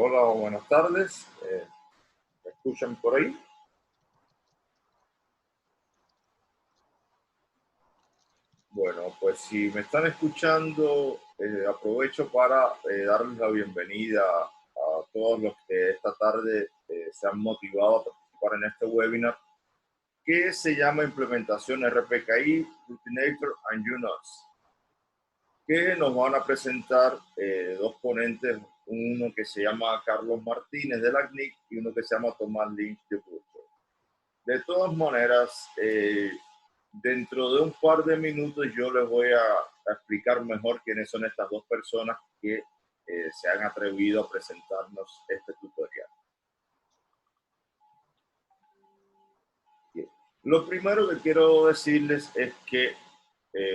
Hola, buenas tardes. ¿Me escuchan por ahí? Bueno, pues si me están escuchando, aprovecho para darles la bienvenida a todos los que esta tarde se han motivado a participar en este webinar que se llama Implementación RPKI, Routinator and UNOS, que nos van a presentar dos ponentes, uno que se llama Carlos Martínez de la CNIC y uno que se llama Tomás Lynch de Bruto. De todas maneras, dentro de un par de minutos yo les voy a explicar mejor quiénes son estas dos personas que se han atrevido a presentarnos este tutorial. Bien. Lo primero que quiero decirles es que,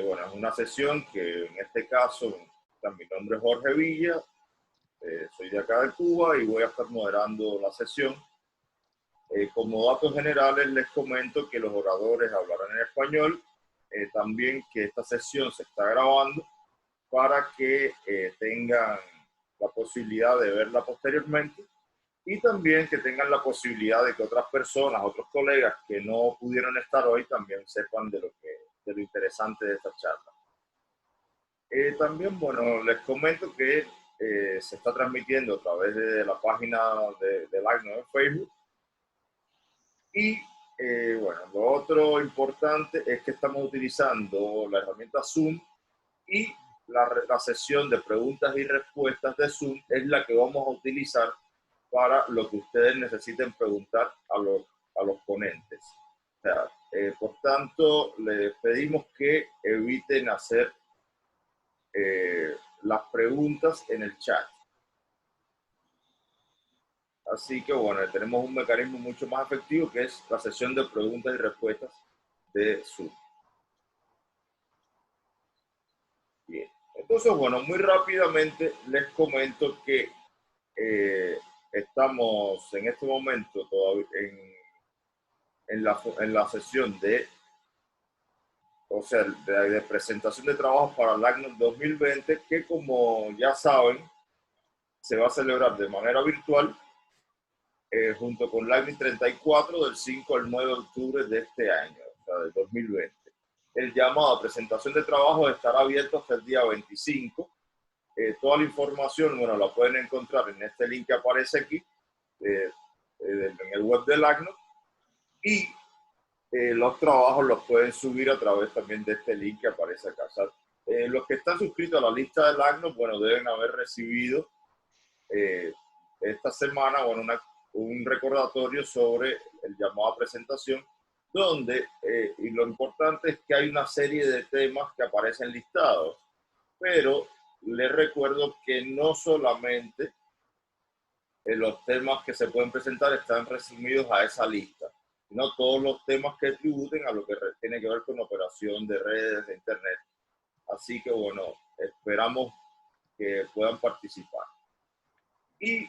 bueno, es una sesión que en este caso, mi nombre es Jorge Villa, soy de acá de Cuba y voy a estar moderando la sesión. Como datos generales les comento que los oradores hablarán en español, también que esta sesión se está grabando para que tengan la posibilidad de verla posteriormente y también que tengan la posibilidad de que otras personas, otros colegas que no pudieron estar hoy también sepan de lo interesante de esta charla. También, bueno, les comento que se está transmitiendo a través de la página de LACNOC en Facebook. Y bueno, lo otro importante es que estamos utilizando la herramienta Zoom y la sesión de preguntas y respuestas de Zoom es la que vamos a utilizar para lo que ustedes necesiten preguntar a los ponentes. O sea, por tanto, les pedimos que eviten hacer las preguntas en el chat. Así que bueno, tenemos un mecanismo mucho más efectivo que es la sesión de preguntas y respuestas de Zoom. Bien, entonces bueno, muy rápidamente les comento que estamos en este momento todavía en la sesión de, o sea, de presentación de trabajos para el LACNOC 2020, que como ya saben, se va a celebrar de manera virtual junto con LACNIC 34 del 5 al 9 de octubre de este año, o sea, del 2020. El llamado a presentación de trabajo estará abierto hasta el día 25. Toda la información, bueno, la pueden encontrar en este link que aparece aquí, en el web del LACNOC, y los trabajos los pueden subir a través también de este link que aparece acá. O sea, los que están suscritos a la lista del LACNOC, bueno, deben haber recibido esta semana, bueno, un recordatorio sobre el llamado a presentación, donde, y lo importante es que hay una serie de temas que aparecen listados, pero les recuerdo que no solamente los temas que se pueden presentar están resumidos a esa lista, sino todos los temas que tributen a lo que tiene que ver con operación de redes, de internet. Así que bueno, esperamos que puedan participar. Y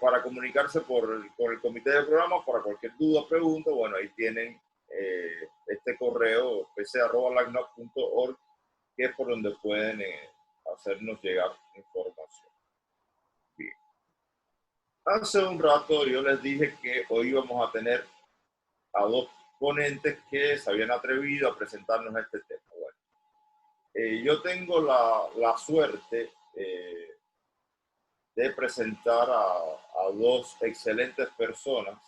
para comunicarse con el comité de programa, para cualquier duda o pregunta, bueno, ahí tienen este correo pc@lacnoc.org, que es por donde pueden hacernos llegar información. Bien. Hace un rato yo les dije que hoy íbamos a tener a dos ponentes que se habían atrevido a presentarnos este tema. Bueno, yo tengo la suerte de presentar a dos excelentes personas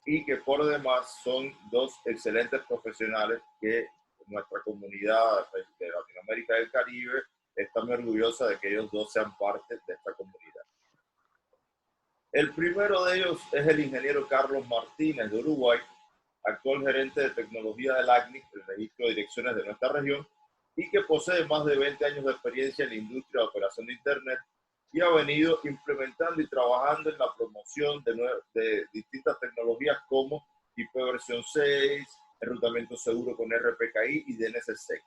y que por demás son dos excelentes profesionales que nuestra comunidad de Latinoamérica y del Caribe está muy orgullosa de que ellos dos sean parte de esta comunidad. El primero de ellos es el ingeniero Carlos Martínez de Uruguay, actual gerente de tecnología del ACNIC, el registro de direcciones de nuestra región, y que posee más de 20 años de experiencia en la industria de operación de Internet y ha venido implementando y trabajando en la promoción de distintas tecnologías como IP versión 6, enrutamiento seguro con RPKI y DNSSEC.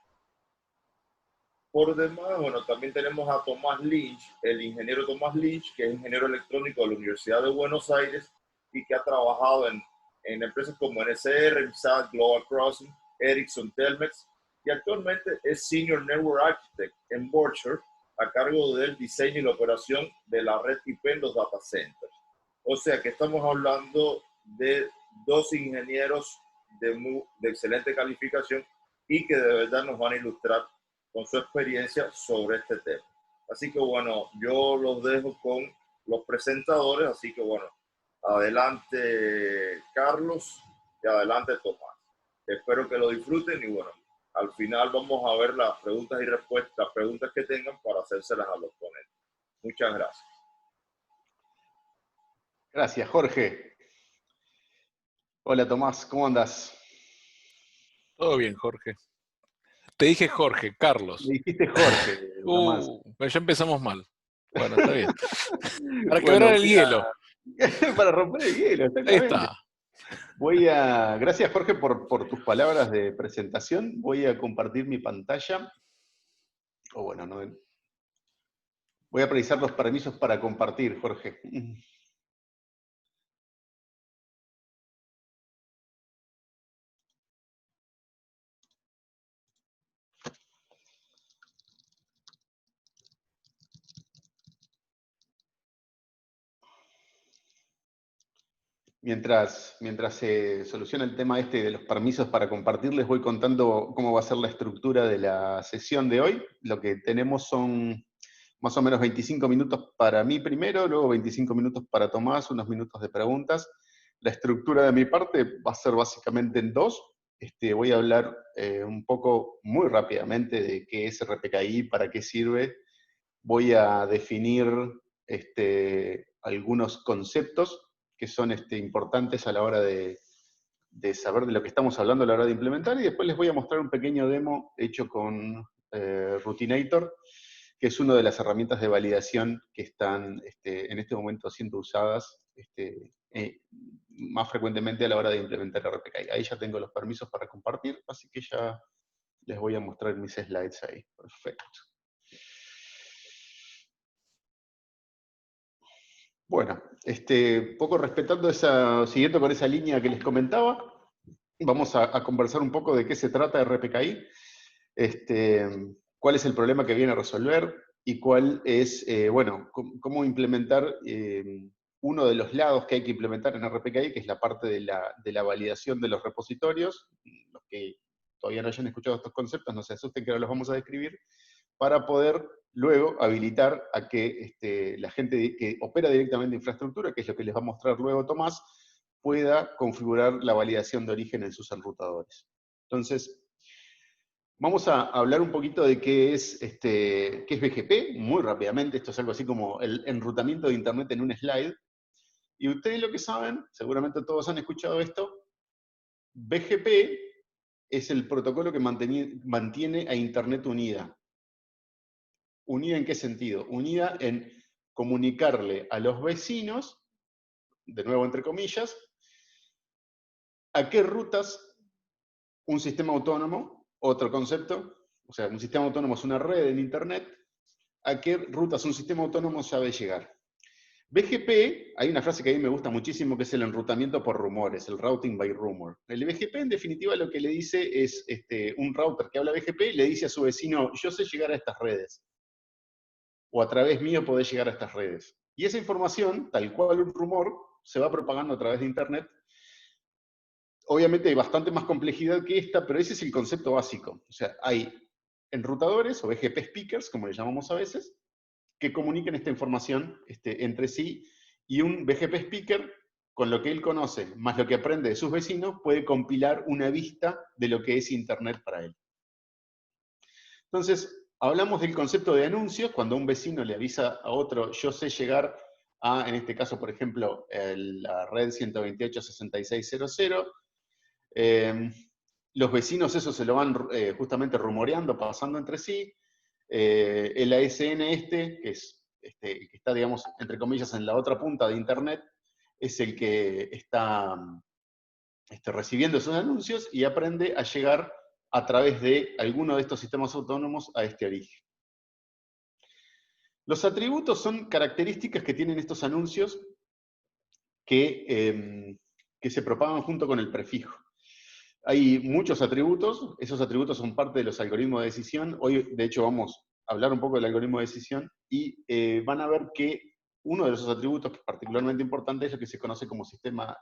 Por demás, bueno, también tenemos a Tomás Lynch, el ingeniero Tomás Lynch, que es ingeniero electrónico de la Universidad de Buenos Aires y que ha trabajado en empresas como NSR, IMSAT, Global Crossing, Ericsson, Telmex, y actualmente es Senior Network Architect en Borchardt, a cargo del diseño y la operación de la red IP en los data centers. O sea que estamos hablando de dos ingenieros de excelente calificación y que de verdad nos van a ilustrar con su experiencia sobre este tema. Así que bueno, yo los dejo con los presentadores, así que bueno, adelante Carlos y adelante Tomás. Espero que lo disfruten y bueno, al final vamos a ver las preguntas y respuestas, las preguntas que tengan para hacérselas a los ponentes. Muchas gracias. Gracias, Jorge. Hola, Tomás, ¿cómo andas? Todo bien, Jorge. Te dije Jorge, Carlos. Me dijiste Jorge, Tomás. Ya empezamos mal. Bueno, está bien. Para Bueno, quebrar el hielo. Para romper el hielo, Ahí exactamente. está. Gracias, Jorge, por tus palabras de presentación. Voy a compartir mi pantalla. Voy a precisar los permisos para compartir, Jorge. Mientras se soluciona el tema este de los permisos para compartir, les voy contando cómo va a ser la estructura de la sesión de hoy. Lo que tenemos son más o menos 25 minutos para mí primero, luego 25 minutos para Tomás, unos minutos de preguntas. La estructura de mi parte va a ser básicamente en dos. Voy a hablar un poco, muy rápidamente, de qué es RPKI, para qué sirve. Voy a definir algunos conceptos que son importantes a la hora de saber de lo que estamos hablando a la hora de implementar, y después les voy a mostrar un pequeño demo hecho con Routinator, que es una de las herramientas de validación que están en este momento siendo usadas más frecuentemente a la hora de implementar RPKI. Ahí ya tengo los permisos para compartir, así que ya les voy a mostrar mis slides ahí. Perfecto. Bueno, poco respetando siguiendo con esa línea que les comentaba, vamos a conversar un poco de qué se trata RPKI, cuál es el problema que viene a resolver y cuál es, cómo implementar uno de los lados que hay que implementar en RPKI, que es la parte de la validación de los repositorios. Los que todavía no hayan escuchado estos conceptos, no se asusten que ahora los vamos a describir, para poder luego habilitar a que la gente que opera directamente infraestructura, que es lo que les va a mostrar luego Tomás, pueda configurar la validación de origen en sus enrutadores. Entonces, vamos a hablar un poquito de qué es BGP, muy rápidamente. Esto es algo así como el enrutamiento de Internet en un slide. Y ustedes lo que saben, seguramente todos han escuchado esto, BGP es el protocolo que mantiene a Internet unida. ¿Unida en qué sentido? Unida en comunicarle a los vecinos, de nuevo entre comillas, a qué rutas un sistema autónomo, otro concepto, o sea, un sistema autónomo es una red en Internet, a qué rutas un sistema autónomo sabe llegar. BGP, hay una frase que a mí me gusta muchísimo, que es el enrutamiento por rumores, el routing by rumor. El BGP, en definitiva, lo que le dice es, un router que habla BGP le dice a su vecino, yo sé llegar a estas redes, o a través mío podés llegar a estas redes. Y esa información, tal cual un rumor, se va propagando a través de Internet. Obviamente hay bastante más complejidad que esta, pero ese es el concepto básico. O sea, hay enrutadores o BGP speakers, como le llamamos a veces, que comunican esta información entre sí, y un BGP speaker, con lo que él conoce, más lo que aprende de sus vecinos, puede compilar una vista de lo que es Internet para él. Entonces, hablamos del concepto de anuncios, cuando un vecino le avisa a otro, yo sé llegar a, en este caso, por ejemplo, la red 128.66.00, los vecinos eso se lo van justamente rumoreando, pasando entre sí. El ASN que está, digamos, entre comillas, en la otra punta de Internet, es el que está recibiendo esos anuncios y aprende a llegar a través de alguno de estos sistemas autónomos a este origen. Los atributos son características que tienen estos anuncios que se propagan junto con el prefijo. Hay muchos atributos, esos atributos son parte de los algoritmos de decisión. Hoy, de hecho, vamos hablar un poco del algoritmo de decisión y van a ver que uno de esos atributos que es particularmente importante es lo que se conoce como sistema,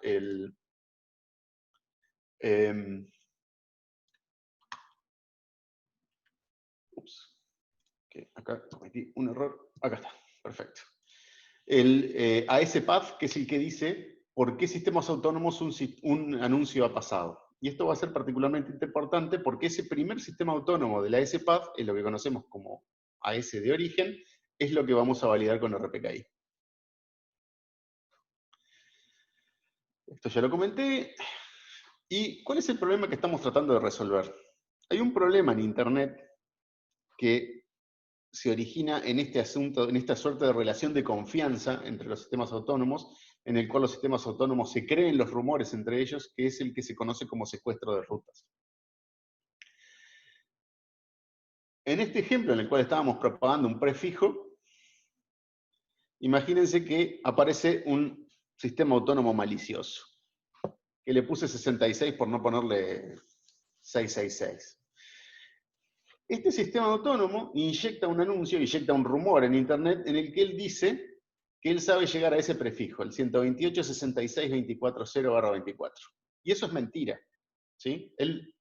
acá cometí un error, acá está, perfecto. El AS-Path, que es el que dice por qué sistemas autónomos un anuncio ha pasado. Y esto va a ser particularmente importante porque ese primer sistema autónomo del AS-Path, es lo que conocemos como AS de origen, es lo que vamos a validar con RPKI. Esto ya lo comenté. ¿Y cuál es el problema que estamos tratando de resolver? Hay un problema en Internet que se origina en este asunto, en esta suerte de relación de confianza entre los sistemas autónomos, en el cual los sistemas autónomos se creen los rumores entre ellos, que es el que se conoce como secuestro de rutas. En este ejemplo en el cual estábamos propagando un prefijo, imagínense que aparece un sistema autónomo malicioso, que le puse 66 por no ponerle 666. Este sistema autónomo inyecta un anuncio, inyecta un rumor en Internet en el que él dice que él sabe llegar a ese prefijo, el 128.66.24.0/24. Y eso es mentira, ¿sí? Él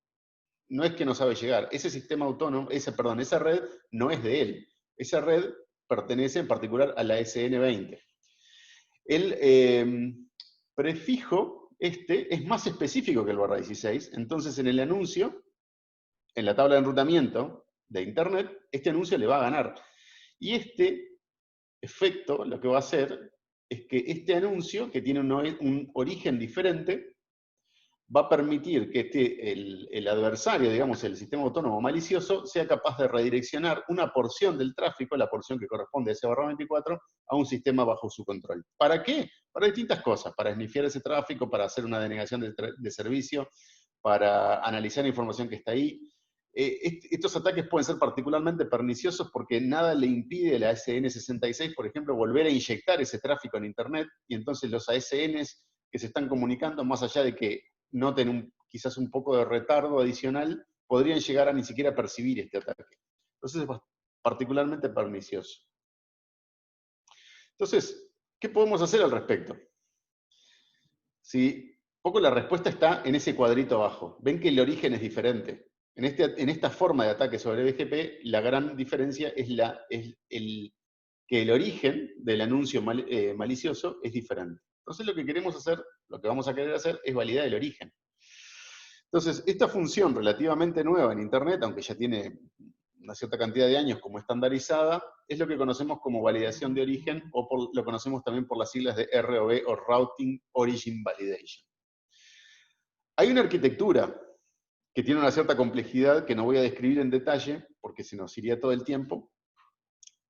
no es que no sabe llegar. Ese sistema autónomo, esa red no es de él. Esa red pertenece en particular a la SN20. El prefijo es más específico que el /16, entonces en el anuncio, en la tabla de enrutamiento de Internet, este anuncio le va a ganar. Y este efecto lo que va a hacer es que este anuncio, que tiene un origen diferente, va a permitir que el adversario, digamos, el sistema autónomo malicioso, sea capaz de redireccionar una porción del tráfico, la porción que corresponde a ese /24, a un sistema bajo su control. ¿Para qué? Para distintas cosas, para esnifiar ese tráfico, para hacer una denegación de servicio, para analizar la información que está ahí. Estos ataques pueden ser particularmente perniciosos porque nada le impide a la ASN66, por ejemplo, volver a inyectar ese tráfico en Internet, y entonces los ASNs que se están comunicando, más allá de que noten quizás un poco de retardo adicional, podrían llegar a ni siquiera percibir este ataque. Entonces es particularmente pernicioso. Entonces, ¿qué podemos hacer al respecto? Si un poco la respuesta está en ese cuadrito abajo. Ven que el origen es diferente. En esta forma de ataque sobre BGP, la gran diferencia es que el origen del anuncio malicioso es diferente. Entonces lo que queremos hacer, lo que vamos a querer hacer, es validar el origen. Entonces, esta función relativamente nueva en Internet, aunque ya tiene una cierta cantidad de años como estandarizada, es lo que conocemos como validación de origen, o lo conocemos también por las siglas de ROV, o Routing Origin Validation. Hay una arquitectura que tiene una cierta complejidad que no voy a describir en detalle, porque se nos iría todo el tiempo,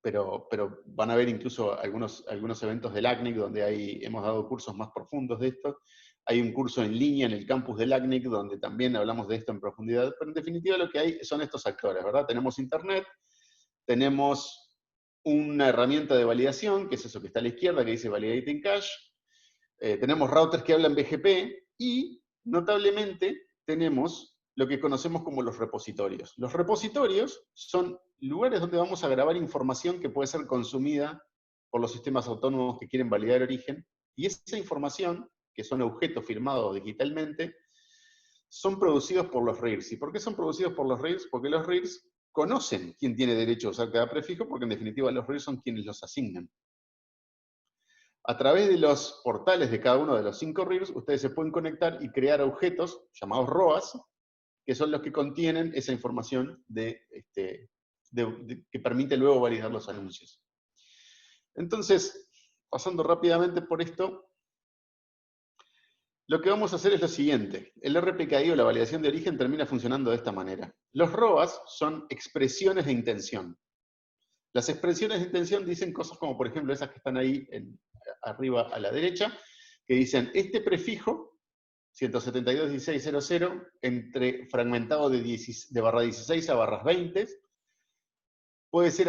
pero van a ver incluso algunos eventos del ACNIC donde hemos dado cursos más profundos de esto. Hay un curso en línea en el campus del ACNIC donde también hablamos de esto en profundidad, pero en definitiva lo que hay son estos actores, ¿verdad? Tenemos Internet, tenemos una herramienta de validación, que es eso que está a la izquierda, que dice Validating Cache, tenemos routers que hablan BGP, y notablemente tenemos lo que conocemos como los repositorios. Los repositorios son lugares donde vamos a grabar información que puede ser consumida por los sistemas autónomos que quieren validar el origen, y esa información, que son objetos firmados digitalmente, son producidos por los RIRs. ¿Y por qué son producidos por los RIRs? Porque los RIRs conocen quién tiene derecho a usar cada prefijo, porque en definitiva los RIRs son quienes los asignan. A través de los portales de cada uno de los 5 RIRs, ustedes se pueden conectar y crear objetos llamados ROAs, que son los que contienen esa información que permite luego validar los anuncios. Entonces, pasando rápidamente por esto, lo que vamos a hacer es lo siguiente. El RPKI, o la validación de origen, termina funcionando de esta manera. Los ROAs son expresiones de intención. Las expresiones de intención dicen cosas como, por ejemplo, esas que están ahí arriba a la derecha, que dicen, este prefijo 172.16.00, fragmentado de /16 a /20, puede ser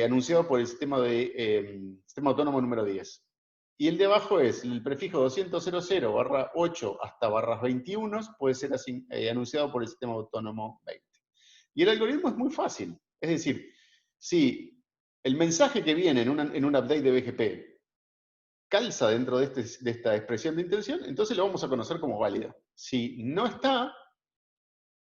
anunciado por el sistema autónomo número 10. Y el de abajo es el prefijo 200.00/8 hasta /21, puede ser anunciado por el sistema autónomo 20. Y el algoritmo es muy fácil. Es decir, si el mensaje que viene en un update de BGP calza dentro de esta expresión de intención, entonces lo vamos a conocer como válido. Si no está,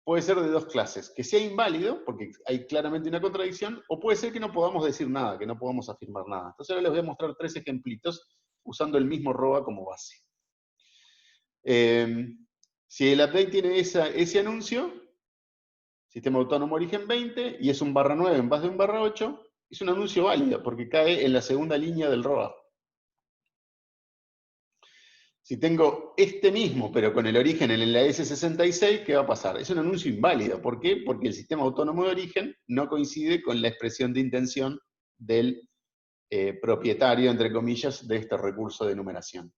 puede ser de dos clases, que sea inválido, porque hay claramente una contradicción, o puede ser que no podamos decir nada, que no podamos afirmar nada. Entonces ahora les voy a mostrar 3 ejemplitos usando el mismo ROA como base. Si el update tiene ese anuncio, sistema autónomo origen 20, y es un /9 en vez de un /8, es un anuncio válido, porque cae en la segunda línea del ROA. Si tengo este mismo, pero con el origen en la S66, ¿qué va a pasar? Es un anuncio inválido. ¿Por qué? Porque el sistema autónomo de origen no coincide con la expresión de intención del propietario, entre comillas, de este recurso de numeración.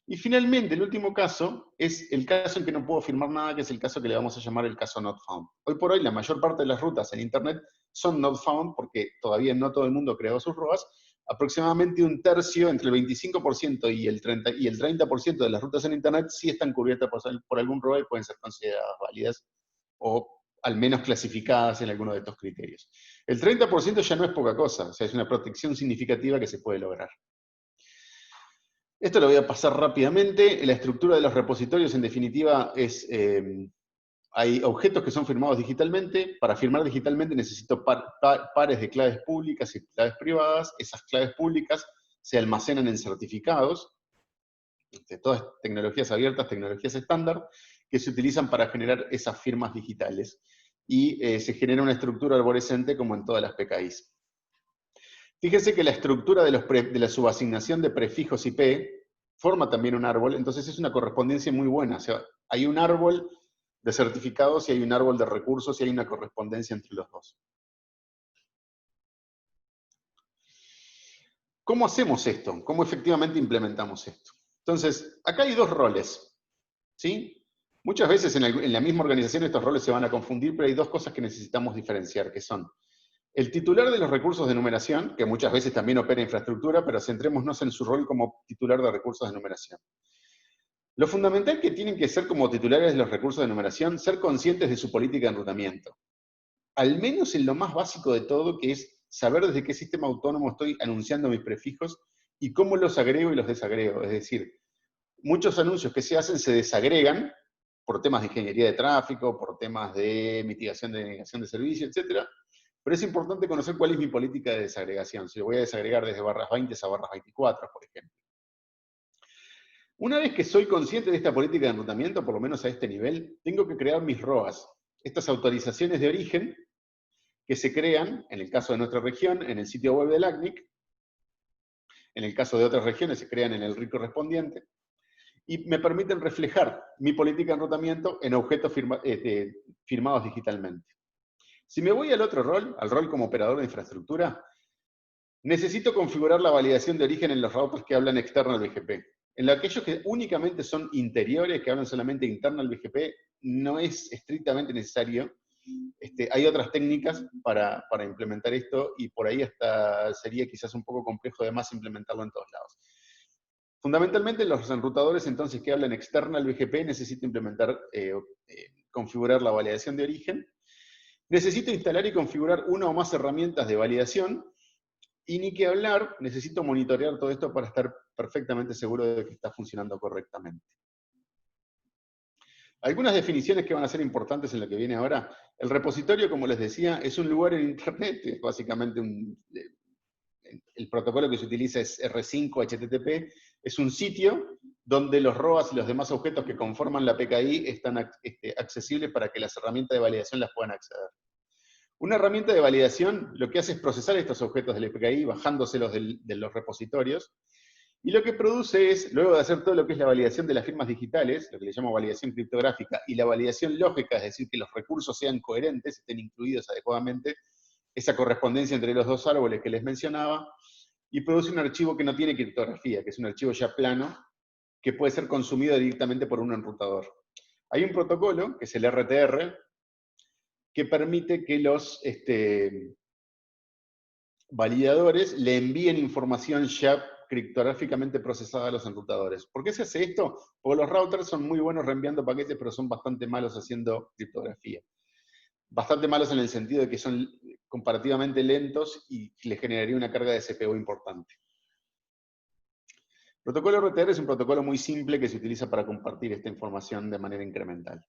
Y finalmente, el último caso es el caso en que no puedo firmar nada, que es el caso que le vamos a llamar el caso not found. Hoy por hoy, la mayor parte de las rutas en Internet son not found, porque todavía no todo el mundo creó sus ROAs. Aproximadamente un tercio, entre el 25% y el 30% de las rutas en Internet sí están cubiertas por algún ROA y pueden ser consideradas válidas o al menos clasificadas en alguno de estos criterios. El 30% ya no es poca cosa, o sea, es una protección significativa que se puede lograr. Esto lo voy a pasar rápidamente. La estructura de los repositorios, en definitiva, es... hay objetos que son firmados digitalmente. Para firmar digitalmente necesito pares de claves públicas y claves privadas. Esas claves públicas se almacenan en certificados, de todas tecnologías abiertas, tecnologías estándar, que se utilizan para generar esas firmas digitales. Y se genera una estructura arborescente como en todas las PKIs. Fíjense que la estructura de la subasignación de prefijos IP forma también un árbol, entonces es una correspondencia muy buena. O sea, hay un árbol de certificados y hay un árbol de recursos y hay una correspondencia entre los dos. ¿Cómo hacemos esto? ¿Cómo efectivamente implementamos esto? Entonces, acá hay dos roles, ¿sí? Muchas veces en la misma organización estos roles se van a confundir, pero hay dos cosas que necesitamos diferenciar, que son el titular de los recursos de numeración, que muchas veces también opera infraestructura, pero centrémonos en su rol como titular de recursos de numeración. Lo fundamental que tienen que ser como titulares de los recursos de numeración, ser conscientes de su política de enrutamiento. Al menos en lo más básico de todo, que es saber desde qué sistema autónomo estoy anunciando mis prefijos y cómo los agrego y los desagrego. Es decir, muchos anuncios que se hacen se desagregan por temas de ingeniería de tráfico, por temas de mitigación de denegación de servicio, etc. Pero es importante conocer cuál es mi política de desagregación. Si lo voy a desagregar desde /20 a /24, por ejemplo. Una vez que soy consciente de esta política de enrutamiento, por lo menos a este nivel, tengo que crear mis ROAs. Estas autorizaciones de origen que se crean, en el caso de nuestra región, en el sitio web del ACNIC. En el caso de otras regiones se crean en el RIC correspondiente. Y me permiten reflejar mi política de enrutamiento en objetos firmados digitalmente. Si me voy al otro rol, al rol como operador de infraestructura, necesito configurar la validación de origen en los routers que hablan externo al BGP. En aquellos que únicamente son interiores, que hablan solamente interno al BGP, no es estrictamente necesario. Hay otras técnicas para implementar esto y por ahí hasta sería quizás un poco complejo además implementarlo en todos lados. Fundamentalmente los enrutadores entonces que hablan externo al BGP necesito implementar, configurar la validación de origen. Necesito instalar y configurar una o más herramientas de validación. Y ni que hablar, necesito monitorear todo esto para estar perfectamente seguro de que está funcionando correctamente. Algunas definiciones que van a ser importantes en lo que viene ahora. El repositorio, como les decía, es un lugar en Internet, es básicamente el protocolo que se utiliza es R5 HTTP, es un sitio donde los ROAs y los demás objetos que conforman la PKI están accesibles para que las herramientas de validación las puedan acceder. Una herramienta de validación lo que hace es procesar estos objetos del PKI, bajándoselos de los repositorios, y lo que produce es, luego de hacer todo lo que es la validación de las firmas digitales, lo que le llamo validación criptográfica, y la validación lógica, es decir, que los recursos sean coherentes, estén incluidos adecuadamente, esa correspondencia entre los dos árboles que les mencionaba, y produce un archivo que no tiene criptografía, que es un archivo ya plano, que puede ser consumido directamente por un enrutador. Hay un protocolo, que es el RTR, que permite que los validadores le envíen información ya criptográficamente procesada a los enrutadores. ¿Por qué se hace esto? Porque los routers son muy buenos reenviando paquetes, pero son bastante malos haciendo criptografía. bastante malos en el sentido de que son comparativamente lentos y les generaría una carga de CPU importante. El protocolo RTR es un protocolo muy simple que se utiliza para compartir esta información de manera incremental.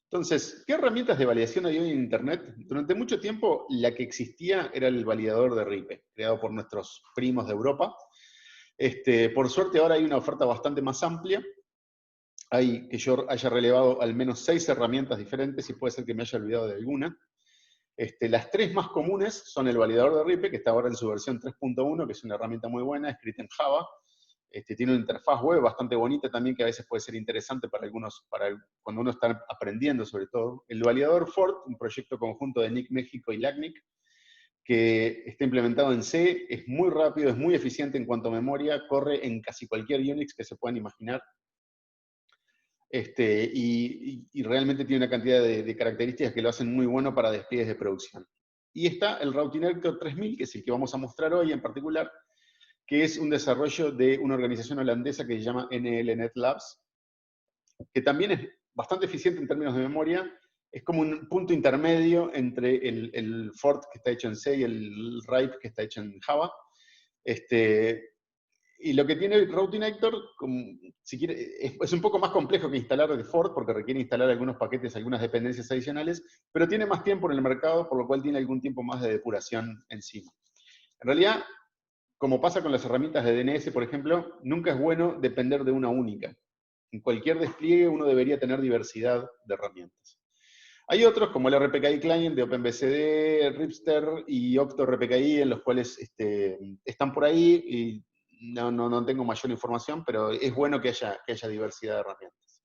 Entonces, ¿qué herramientas de validación hay hoy en Internet? Durante mucho tiempo la que existía era el validador de RIPE, creado por nuestros primos de Europa. Por suerte ahora hay una oferta bastante más amplia. Hay que yo haya relevado al menos 6 herramientas diferentes y puede ser que me haya olvidado de alguna. Las 3 más comunes son el validador de RIPE, que está ahora en su versión 3.1, que es una herramienta muy buena, escrita en Java. Tiene una interfaz web bastante bonita también, que a veces puede ser interesante para algunos, cuando uno está aprendiendo sobre todo. El validador Fort, un proyecto conjunto de NIC México y LACNIC, que está implementado en C, es muy rápido, es muy eficiente en cuanto a memoria, corre en casi cualquier Unix que se puedan imaginar. Y realmente tiene una cantidad de características que lo hacen muy bueno para despliegues de producción. Y está el Routinector 3000, que es el que vamos a mostrar hoy en particular, que es un desarrollo de una organización holandesa que se llama NLNet Labs, que también es bastante eficiente en términos de memoria. Es como un punto intermedio entre el Fort que está hecho en C y el RIPE que está hecho en Java. Y lo que tiene el Routinector, si quiere, es un poco más complejo que instalar el Fort, porque requiere instalar algunos paquetes, algunas dependencias adicionales, pero tiene más tiempo en el mercado, por lo cual tiene algún tiempo más de depuración encima. En realidad, como pasa con las herramientas de DNS, por ejemplo, nunca es bueno depender de una única. En cualquier despliegue uno debería tener diversidad de herramientas. Hay otros, como el RPKI Client de OpenBSD, Ripster y Octo RPKI, en los cuales están por ahí, y no tengo mayor información, pero es bueno que haya diversidad de herramientas.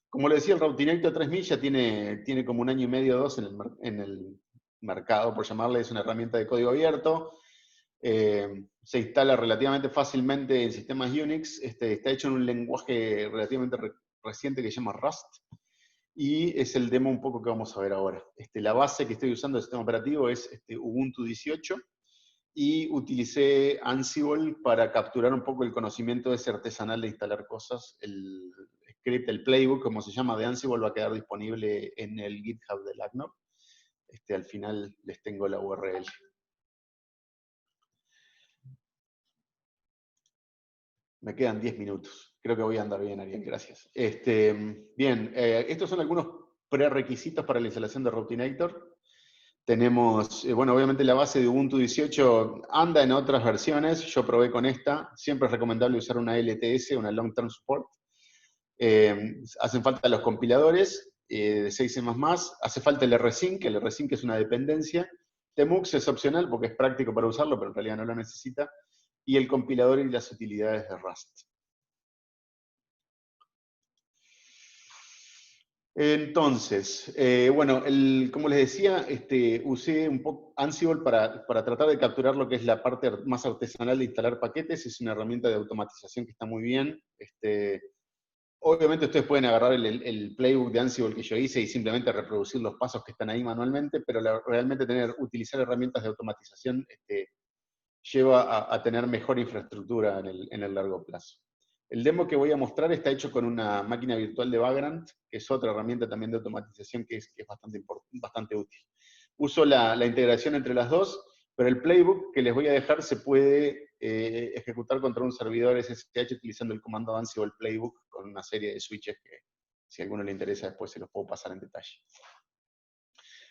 Como le decía, el Routinector 3000 ya tiene como 1 año y medio o 2 en el mercado, por llamarle, es una herramienta de código abierto. Se instala relativamente fácilmente en sistemas Unix, está hecho en un lenguaje relativamente reciente que se llama Rust, y es el demo un poco que vamos a ver ahora. La base que estoy usando del sistema operativo es Ubuntu 18, y utilicé Ansible para capturar un poco el conocimiento ese artesanal de instalar cosas. El script, el playbook, como se llama, de Ansible va a quedar disponible en el GitHub del ACNOR. Al final les tengo la URL. Me quedan 10 minutos. Creo que voy a andar bien, Ariel, gracias. Bien, estos son algunos prerequisitos para la instalación de Routinector. Tenemos, bueno, obviamente la base de Ubuntu 18 anda en otras versiones. Yo probé con esta. Siempre es recomendable usar una LTS, una Long Term Support. Hacen falta los compiladores de 6C++. Hace falta el rsync. El rsync es una dependencia. Tmux es opcional porque es práctico para usarlo, pero en realidad no lo necesita. Y el compilador y las utilidades de Rust. Entonces, bueno, como les decía, usé un poco Ansible para tratar de capturar lo que es la parte más artesanal de instalar paquetes. Es una herramienta de automatización que está muy bien. Obviamente ustedes pueden agarrar el playbook de Ansible que yo hice y simplemente reproducir los pasos que están ahí manualmente, pero realmente utilizar herramientas de automatización lleva a tener mejor infraestructura en el largo plazo. El demo que voy a mostrar está hecho con una máquina virtual de Vagrant, que es otra herramienta también de automatización que es bastante útil. Uso la integración entre las dos, pero el playbook que les voy a dejar se puede ejecutar contra un servidor SSH utilizando el comando Ansible Playbook con una serie de switches que, si a alguno le interesa, después se los puedo pasar en detalle.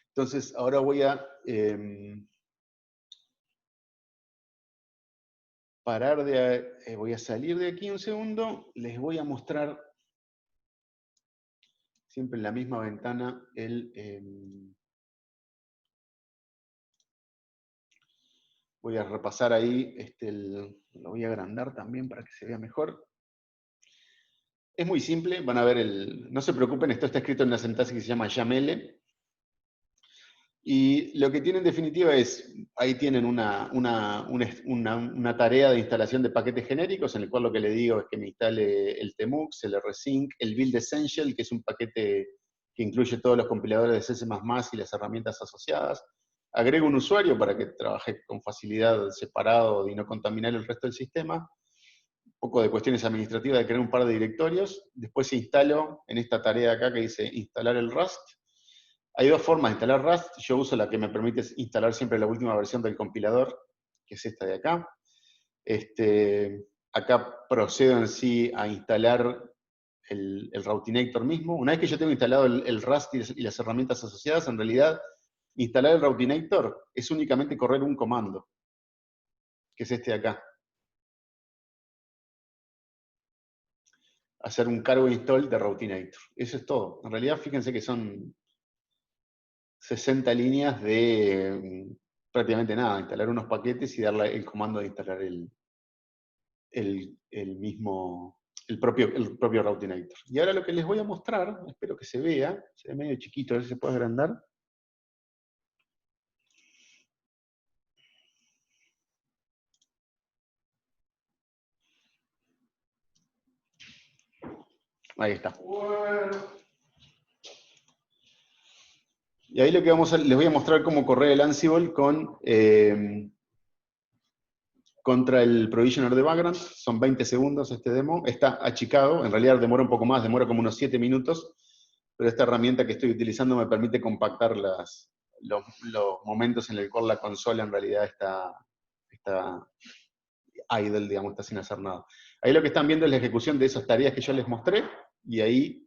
Entonces, ahora voy a voy a salir de aquí un segundo, les voy a mostrar siempre en la misma ventana voy a repasar ahí, lo voy a agrandar también para que se vea mejor. Es muy simple, van a ver no se preocupen, esto está escrito en una sintaxis que se llama YAML. Y lo que tiene en definitiva es, ahí tienen una tarea de instalación de paquetes genéricos, en el cual lo que le digo es que me instale el Tmux, el rsync, el build essential, que es un paquete que incluye todos los compiladores de C++ y las herramientas asociadas. Agrego un usuario para que trabaje con facilidad separado y no contaminar el resto del sistema. Un poco de cuestiones administrativas de crear un par de directorios. Después instalo en esta tarea acá que dice instalar el Rust. Hay dos formas de instalar Rust. Yo uso la que me permite instalar siempre la última versión del compilador, que es esta de acá. Acá procedo en sí a instalar el Routinator mismo. Una vez que yo tengo instalado el Rust y las herramientas asociadas, en realidad, instalar el Routinator es únicamente correr un comando, que es este de acá. Hacer un cargo install de Routinator. Eso es todo. En realidad, fíjense que son 60 líneas de prácticamente nada. Instalar unos paquetes y darle el comando de instalar el propio Routinator. Y ahora lo que les voy a mostrar, espero que se vea, se ve medio chiquito, a ver si se puede agrandar. Ahí está. Y ahí lo que les voy a mostrar cómo correr el Ansible contra el provisioner de background. Son 20 segundos este demo. Está achicado, en realidad demora un poco más, demora como unos 7 minutos, pero esta herramienta que estoy utilizando me permite compactar los momentos en el cual la consola en realidad está idle, digamos, está sin hacer nada. Ahí lo que están viendo es la ejecución de esas tareas que yo les mostré, y ahí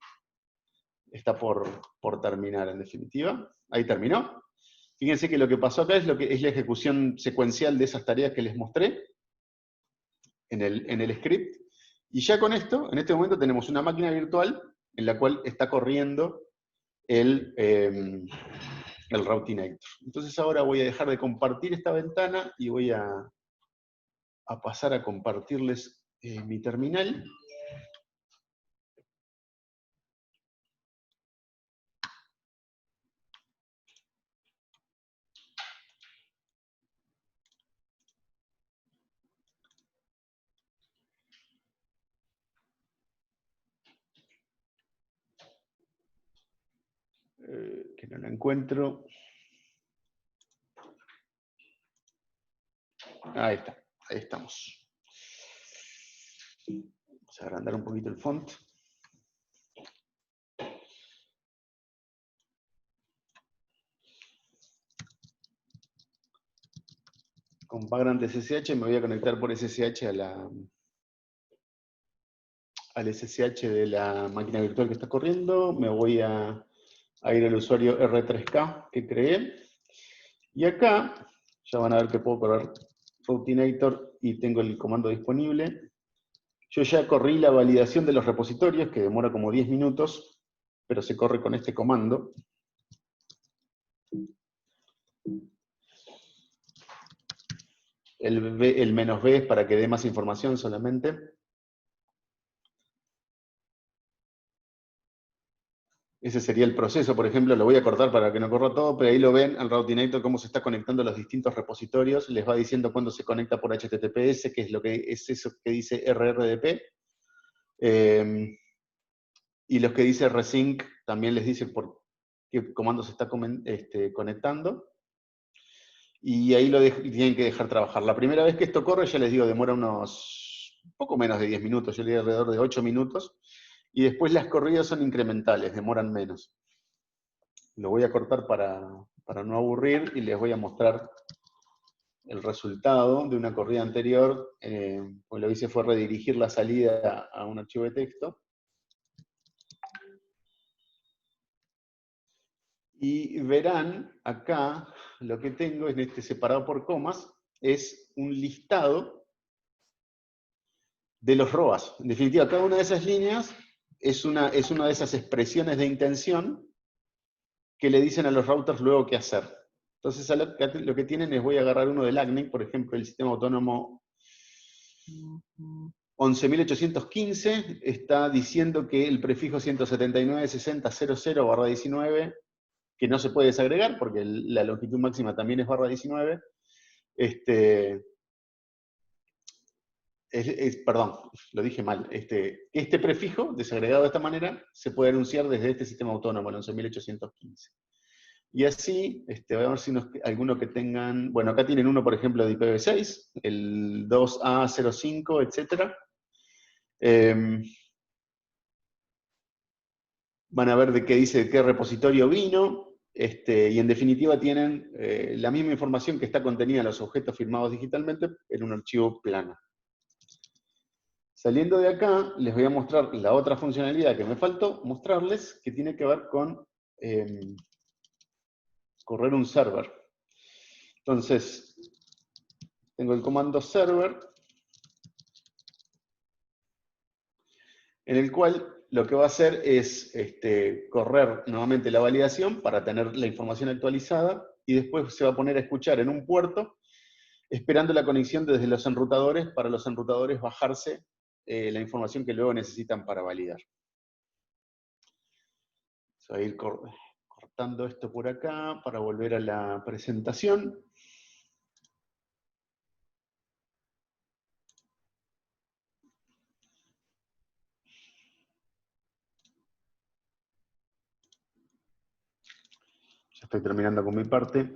está por terminar, en definitiva. Ahí terminó. Fíjense que lo que pasó acá es la ejecución secuencial de esas tareas que les mostré en el script. Y ya con esto, en este momento tenemos una máquina virtual en la cual está corriendo el Routinator. Entonces ahora voy a dejar de compartir esta ventana y voy a pasar a compartirles mi terminal. Que no la encuentro. Ahí está, ahí estamos. Vamos a agrandar un poquito el font. Con background SSH me voy a conectar por SSH al SSH de la máquina virtual que está corriendo. Me voy a ir al usuario R3K que creé. Y acá ya van a ver que puedo correr Routinator y tengo el comando disponible. Yo ya corrí la validación de los repositorios, que demora como 10 minutos, pero se corre con este comando. El "-b" es para que dé más información solamente. Ese sería el proceso, por ejemplo, lo voy a cortar para que no corra todo, pero ahí lo ven al Routinator cómo se está conectando a los distintos repositorios, les va diciendo cuándo se conecta por HTTPS, que es eso que dice RRDP, y los que dice Resync también les dice por qué comando se está conectando, y ahí tienen que dejar trabajar. La primera vez que esto corre, ya les digo, demora unos poco menos de 10 minutos, yo diría alrededor de 8 minutos, y después las corridas son incrementales, demoran menos. Lo voy a cortar para no aburrir y les voy a mostrar el resultado de una corrida anterior. Pues lo que hice fue redirigir la salida a un archivo de texto. Y verán acá, lo que tengo en separado por comas, es un listado de los ROAS. En definitiva, cada una de esas líneas es una de esas expresiones de intención que le dicen a los routers luego qué hacer. Entonces, lo que tienen es, voy a agarrar uno del ACNIC, por ejemplo, el sistema autónomo 11.815, está diciendo que el prefijo 179.60.00/19, que no se puede desagregar, porque la longitud máxima también es /19, perdón, lo dije mal, este prefijo, desagregado de esta manera, se puede anunciar desde este sistema autónomo, el 11.815. Y así, voy a ver si alguno que tengan, bueno, acá tienen uno, por ejemplo, de IPv6, el 2A05, etc. Van a ver de qué dice, de qué repositorio vino. y en definitiva tienen la misma información que está contenida en los objetos firmados digitalmente en un archivo plano. Saliendo de acá, les voy a mostrar la otra funcionalidad que me faltó mostrarles, que tiene que ver con correr un server. Entonces, tengo el comando server, en el cual lo que va a hacer es correr nuevamente la validación para tener la información actualizada, y después se va a poner a escuchar en un puerto, esperando la conexión desde los enrutadores, para los enrutadores bajarse la información que luego necesitan para validar. Voy a ir cortando esto por acá para volver a la presentación. Ya estoy terminando con mi parte.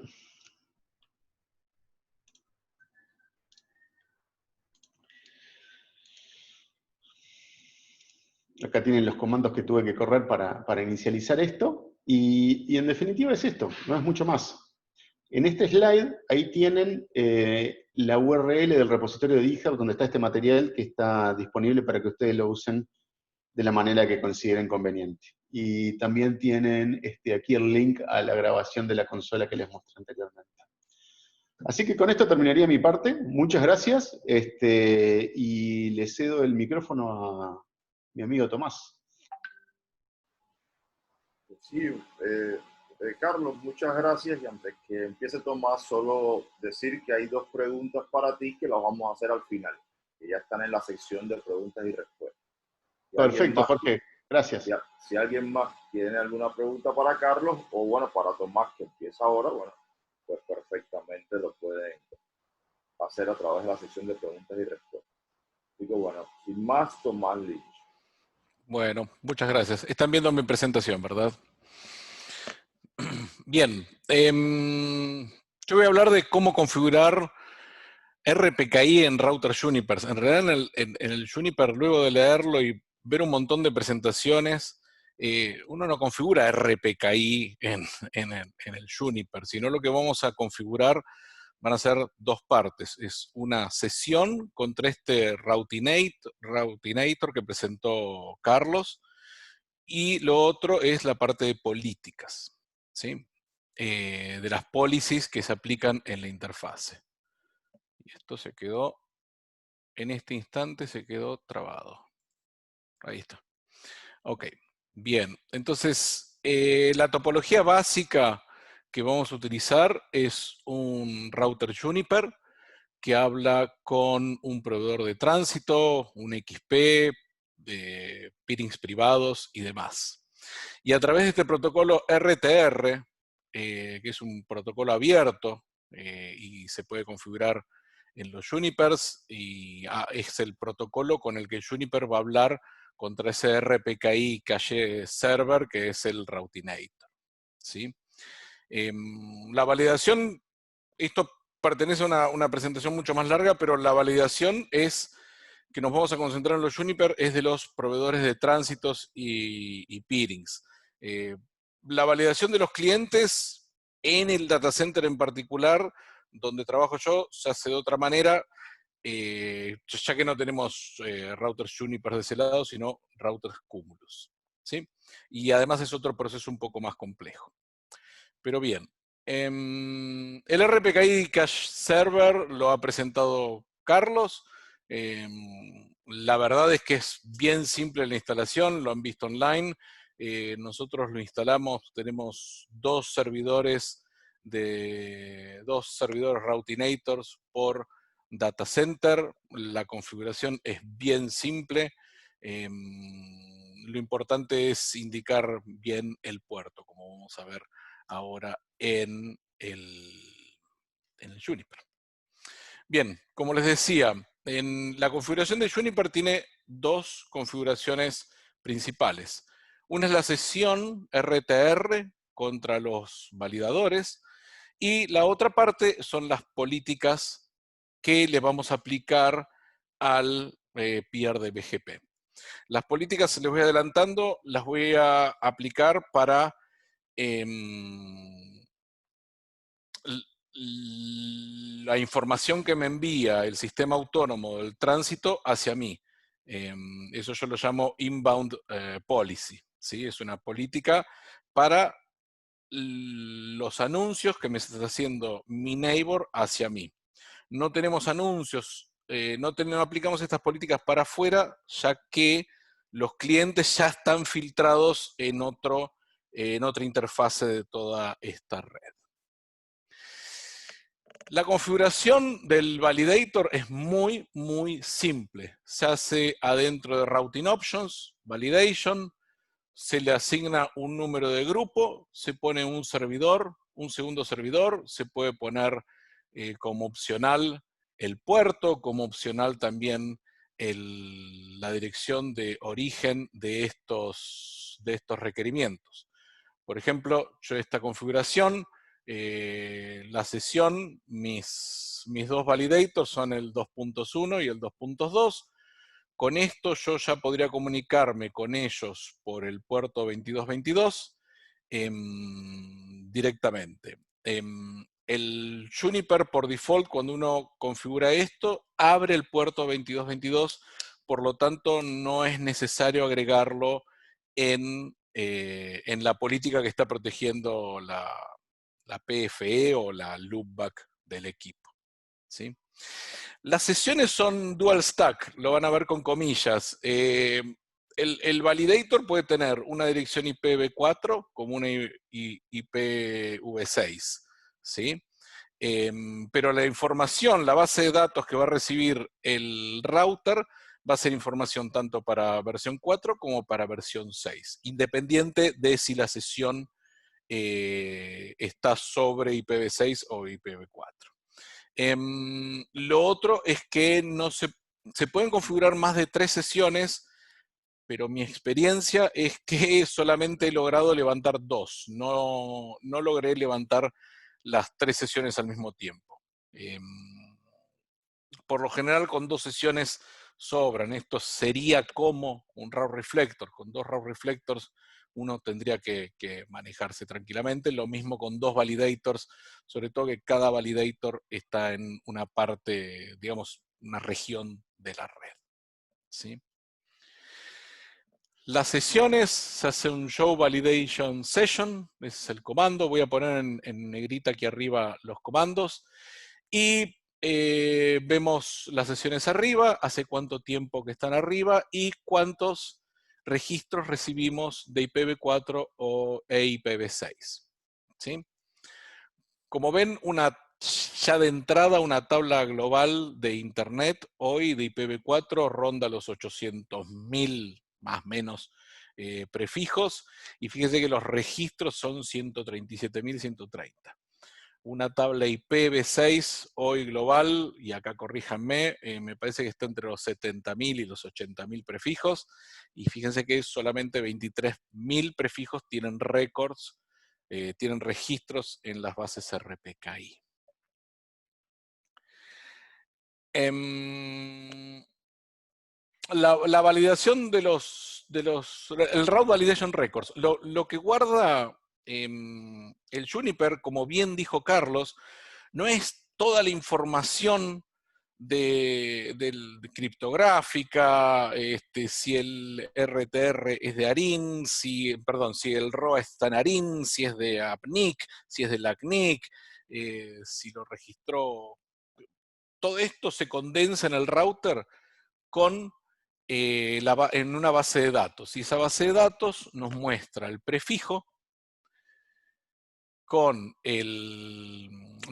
Acá tienen los comandos que tuve que correr para inicializar esto. Y en definitiva es esto, no es mucho más. En este slide, ahí tienen la URL del repositorio de GitHub donde está este material que está disponible para que ustedes lo usen de la manera que consideren conveniente. Y también tienen aquí el link a la grabación de la consola que les mostré anteriormente. Así que con esto terminaría mi parte. Muchas gracias. Y le cedo el micrófono a mi amigo Tomás. Sí, Carlos, muchas gracias. Y antes que empiece Tomás, solo decir que hay dos preguntas para ti que las vamos a hacer al final, que ya están en la sección de preguntas y respuestas. Perfecto, Jorge. Gracias. Si alguien más tiene alguna pregunta para Carlos, o bueno, para Tomás, que empieza ahora, bueno, pues perfectamente lo pueden hacer a través de la sección de preguntas y respuestas. Así que bueno, sin más, Tomás Lynch. Bueno, muchas gracias. Están viendo mi presentación, ¿verdad? Bien. Yo voy a hablar de cómo configurar RPKI en router Juniper. En realidad, en el Juniper, luego de leerlo y ver un montón de presentaciones, uno no configura RPKI en el Juniper, sino lo que vamos a configurar van a ser dos partes. Es una sesión contra este Routinator que presentó Carlos, y lo otro es la parte de políticas, ¿sí? De las policies que se aplican en la interfase. Y esto se quedó, en este instante se quedó trabado. Ahí está. Ok, bien. Entonces, la topología básica que vamos a utilizar es un router Juniper que habla con un proveedor de tránsito, un XP, de peerings privados y demás. Y a través de este protocolo RTR, que es un protocolo abierto y se puede configurar en los Junipers, y es el protocolo con el que Juniper va a hablar contra ese RPKI cache server que es el Routinator, ¿sí? La validación, esto pertenece a una presentación mucho más larga, pero la validación es que nos vamos a concentrar en los Juniper, es de los proveedores de tránsitos y peerings. La validación de los clientes en el data center en particular, donde trabajo yo, se hace de otra manera, ya que no tenemos routers Juniper de ese lado, sino routers Cumulus, ¿sí? Y además es otro proceso un poco más complejo. Pero bien, el RPKI Cache Server lo ha presentado Carlos. La verdad es que es bien simple la instalación, lo han visto online. Nosotros lo instalamos, tenemos dos servidores Routinators por data center. La configuración es bien simple. Lo importante es indicar bien el puerto, como vamos a ver ahora en el Juniper. Bien, como les decía, en la configuración de Juniper tiene dos configuraciones principales. Una es la sesión RTR contra los validadores, y la otra parte son las políticas que le vamos a aplicar al peer de BGP. Las políticas, les voy adelantando, las voy a aplicar para la información que me envía el sistema autónomo del tránsito hacia mí. Eso yo lo llamo inbound policy, ¿sí? Es una política para los anuncios que me está haciendo mi neighbor hacia mí. No tenemos anuncios, no aplicamos estas políticas para afuera, ya que los clientes ya están filtrados en otra interfase de toda esta red. La configuración del validator es muy, muy simple. Se hace adentro de Routing Options, Validation, se le asigna un número de grupo, se pone un servidor, un segundo servidor, se puede poner como opcional el puerto, como opcional también la dirección de origen de estos requerimientos. Por ejemplo, yo esta configuración, la sesión, mis dos validators son el 2.1 y el 2.2. Con esto yo ya podría comunicarme con ellos por el puerto 2222 directamente. El Juniper por default, cuando uno configura esto, abre el puerto 2222, por lo tanto no es necesario agregarlo en la política que está protegiendo la PFE o la loopback del equipo, ¿sí? Las sesiones son dual stack, lo van a ver con comillas. El validator puede tener una dirección IPv4 como una IPv6, ¿sí? Pero la información, la base de datos que va a recibir el router va a ser información tanto para versión 4 como para versión 6, independiente de si la sesión está sobre IPv6 o IPv4. Lo otro es que se pueden configurar más de 3 sesiones, pero mi experiencia es que solamente he logrado levantar 2. No logré levantar las 3 sesiones al mismo tiempo. Por lo general con 2 sesiones sobran. Esto sería como un raw reflector. Con 2 raw reflectors uno tendría que manejarse tranquilamente. Lo mismo con 2 validators, sobre todo que cada validator está en una parte, digamos, una región de la red, ¿sí? Las sesiones, se hace un show validation session, ese es el comando. Voy a poner en negrita aquí arriba los comandos. Y vemos las sesiones arriba, hace cuánto tiempo que están arriba y cuántos registros recibimos de IPv4 e IPv6. ¿Sí? Como ven, ya de entrada una tabla global de Internet hoy de IPv4 ronda los 800.000 más o menos prefijos, y fíjense que los registros son 137.130. Una tabla IPv6 hoy global, y acá corríjanme, me parece que está entre los 70.000 y los 80.000 prefijos, y fíjense que solamente 23.000 prefijos tienen records, tienen registros en las bases RPKI. La validación el Route Validation Records, lo que guarda el Juniper, como bien dijo Carlos, no es toda la información de criptográfica, si el RTR es de ARIN, si el ROA está en ARIN, si es de APNIC, si es de LACNIC, si lo registró. Todo esto se condensa en el router en una base de datos. Y esa base de datos nos muestra el prefijo nos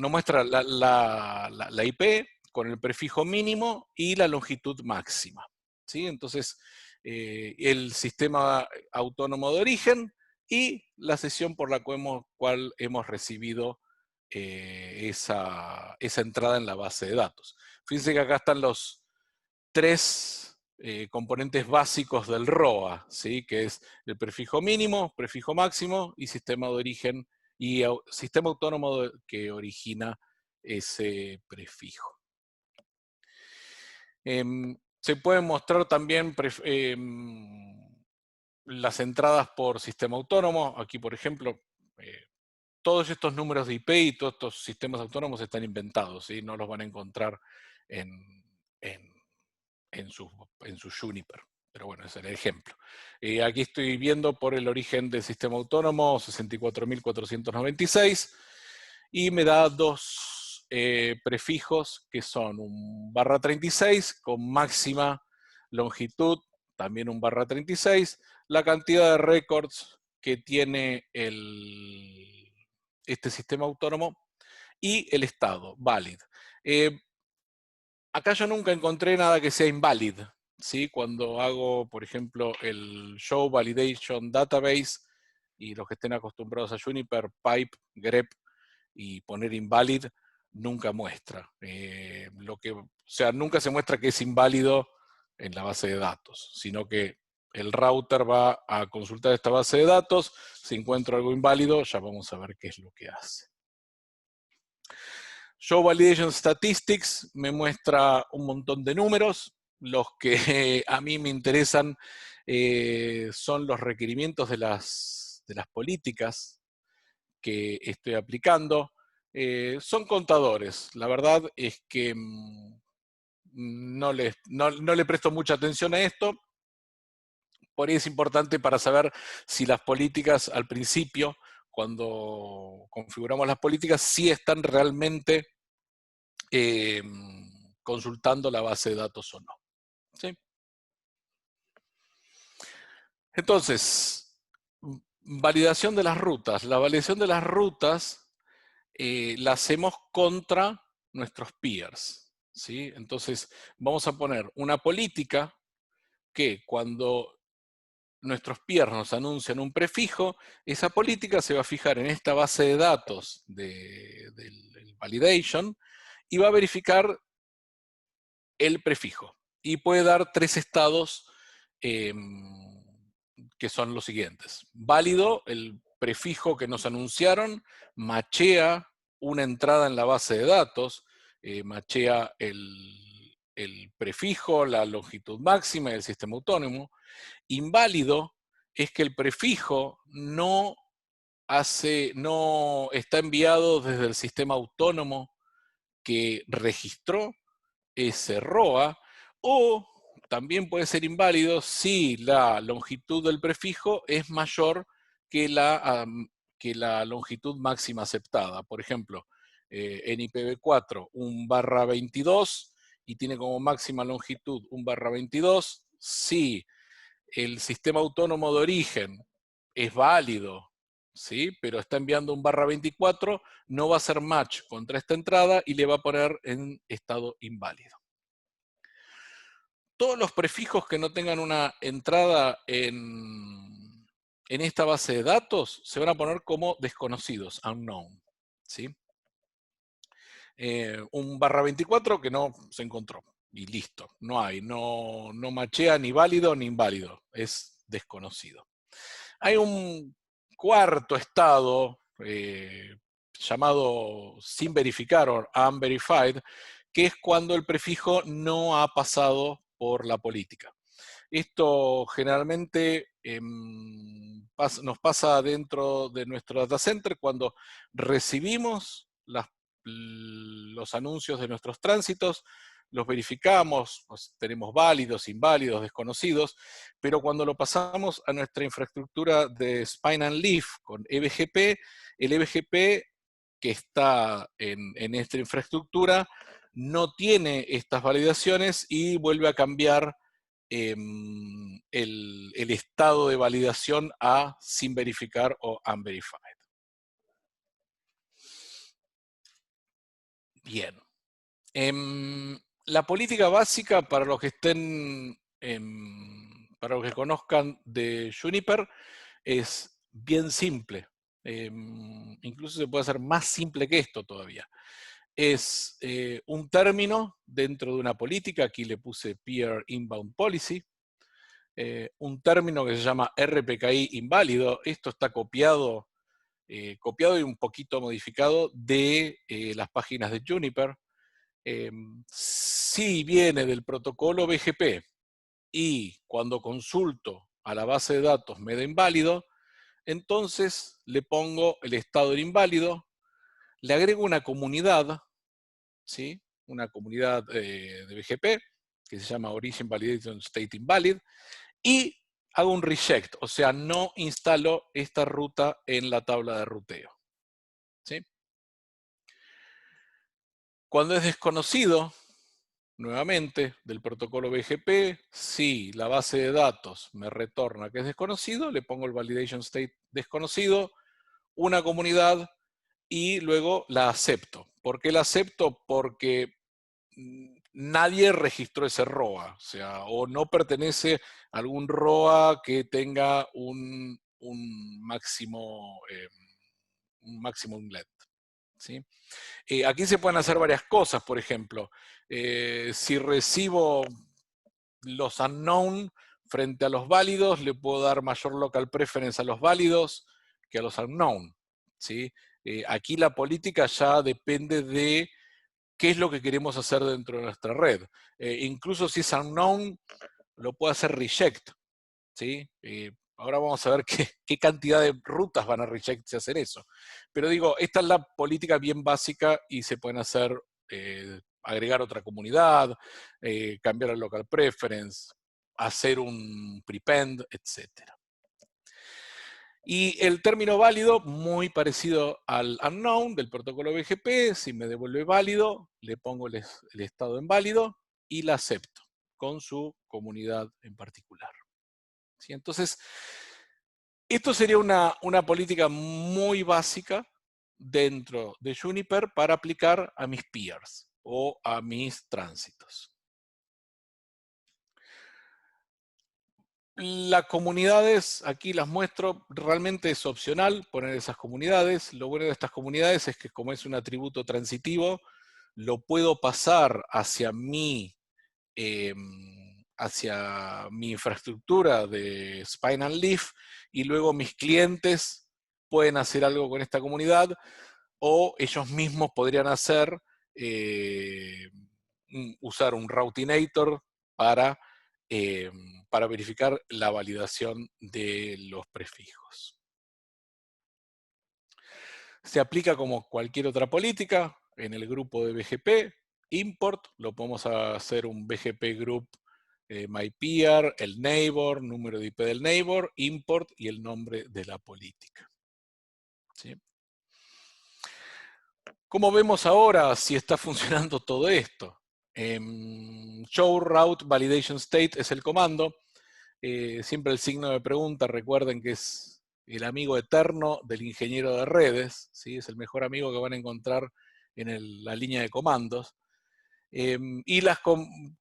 muestra la IP con el prefijo mínimo y la longitud máxima, ¿sí? Entonces, el sistema autónomo de origen y la sesión por la cual hemos recibido esa entrada en la base de datos. Fíjense que acá están los 3 componentes básicos del ROA, ¿sí? Que es el prefijo mínimo, prefijo máximo y sistema de origen y sistema autónomo que origina ese prefijo. Se pueden mostrar también las entradas por sistema autónomo. Aquí, por ejemplo, todos estos números de IP y todos estos sistemas autónomos están inventados, ¿sí? No los van a encontrar en su Juniper. Pero bueno, ese era el ejemplo. Aquí estoy viendo por el origen del sistema autónomo 64.496 y me da dos prefijos que son un ¡36 con máxima longitud, también un ⁻36, la cantidad de récords que tiene este sistema autónomo y el estado, valid. Acá yo nunca encontré nada que sea invalid, ¿sí? Cuando hago, por ejemplo, el Show Validation Database, y los que estén acostumbrados a Juniper, pipe, grep y poner invalid, nunca muestra. O sea, nunca se muestra que es inválido en la base de datos, sino que el router va a consultar esta base de datos, si encuentro algo inválido, ya vamos a ver qué es lo que hace. Show Validation Statistics me muestra un montón de números. Los que a mí me interesan son los requerimientos de las políticas que estoy aplicando. Son contadores. La verdad es que no le presto mucha atención a esto. Por ahí es importante para saber si las políticas al principio, cuando configuramos las políticas, sí están realmente consultando la base de datos o no. ¿Sí? Entonces, validación de las rutas. La validación de las rutas la hacemos contra nuestros peers. ¿Sí? Entonces, vamos a poner una política que cuando nuestros peers nos anuncian un prefijo, esa política se va a fijar en esta base de datos del validation y va a verificar el prefijo. Y puede dar tres estados que son los siguientes. Válido, el prefijo que nos anunciaron, machea una entrada en la base de datos, machea el prefijo, la longitud máxima del sistema autónomo. Inválido es que el prefijo no está enviado desde el sistema autónomo que registró ese ROA, o también puede ser inválido si la longitud del prefijo es mayor que la longitud máxima aceptada. Por ejemplo, en IPv4 un /22 y tiene como máxima longitud un /22, si el sistema autónomo de origen es válido, ¿sí? Pero está enviando un /24, no va a hacer match contra esta entrada y le va a poner en estado inválido. Todos los prefijos que no tengan una entrada en esta base de datos se van a poner como desconocidos, unknown, ¿sí? Un /24 que no se encontró y listo, no hay, no machea ni válido ni inválido, es desconocido. Hay un cuarto estado llamado sin verificar o unverified, que es cuando el prefijo no ha pasado por la política. Esto generalmente nos pasa dentro de nuestro data center cuando recibimos los anuncios de nuestros tránsitos, los verificamos, tenemos válidos, inválidos, desconocidos, pero cuando lo pasamos a nuestra infraestructura de Spine and Leaf con eBGP, el eBGP que está en esta infraestructura no tiene estas validaciones y vuelve a cambiar el estado de validación a sin verificar o unverified. Bien. La política básica para los que estén, para los que conozcan de Juniper, es bien simple. Incluso se puede hacer más simple que esto todavía. Es un término dentro de una política, aquí le puse Peer Inbound Policy, un término que se llama RPKI inválido. Esto está copiado y un poquito modificado de las páginas de Juniper. Si viene del protocolo BGP y cuando consulto a la base de datos me da inválido, entonces le pongo el estado del inválido, le agrego una comunidad, ¿sí? Una comunidad de BGP, que se llama Origin Validation State Invalid, y hago un reject, o sea, no instalo esta ruta en la tabla de ruteo, ¿sí? Cuando es desconocido, nuevamente, del protocolo BGP, si la base de datos me retorna que es desconocido, le pongo el validation state desconocido, una comunidad, y luego la acepto. ¿Por qué la acepto? Porque nadie registró ese ROA, o sea, o no pertenece a algún ROA que tenga un máximo inlet, ¿sí? Aquí se pueden hacer varias cosas, por ejemplo, si recibo los unknown frente a los válidos, le puedo dar mayor local preference a los válidos que a los unknown, ¿sí? Aquí la política ya depende de qué es lo que queremos hacer dentro de nuestra red. Incluso si es unknown, lo puedo hacer reject, ¿sí? Ahora vamos a ver qué cantidad de rutas van a reject si hacen eso. Pero digo, esta es la política bien básica y se pueden hacer, agregar otra comunidad, cambiar el local preference, hacer un prepend, etc. Y el término válido, muy parecido al unknown del protocolo BGP, si me devuelve válido, le pongo el estado en válido y la acepto con su comunidad en particular. ¿Sí? Entonces, esto sería una política muy básica dentro de Juniper para aplicar a mis peers o a mis tránsitos. Las comunidades, aquí las muestro, realmente es opcional poner esas comunidades. Lo bueno de estas comunidades es que como es un atributo transitivo, lo puedo pasar hacia mi infraestructura de Spine and Leaf, y luego mis clientes pueden hacer algo con esta comunidad, o ellos mismos podrían hacer, usar un routinator para verificar la validación de los prefijos. Se aplica como cualquier otra política en el grupo de BGP. Import, lo podemos hacer un BGP group myPeer, el neighbor, número de IP del neighbor, import y el nombre de la política. ¿Sí? ¿Cómo vemos ahora si está funcionando todo esto? Show route validation state es el comando. Siempre el signo de pregunta, recuerden que es el amigo eterno del ingeniero de redes, ¿sí? Es el mejor amigo que van a encontrar en la línea de comandos. Y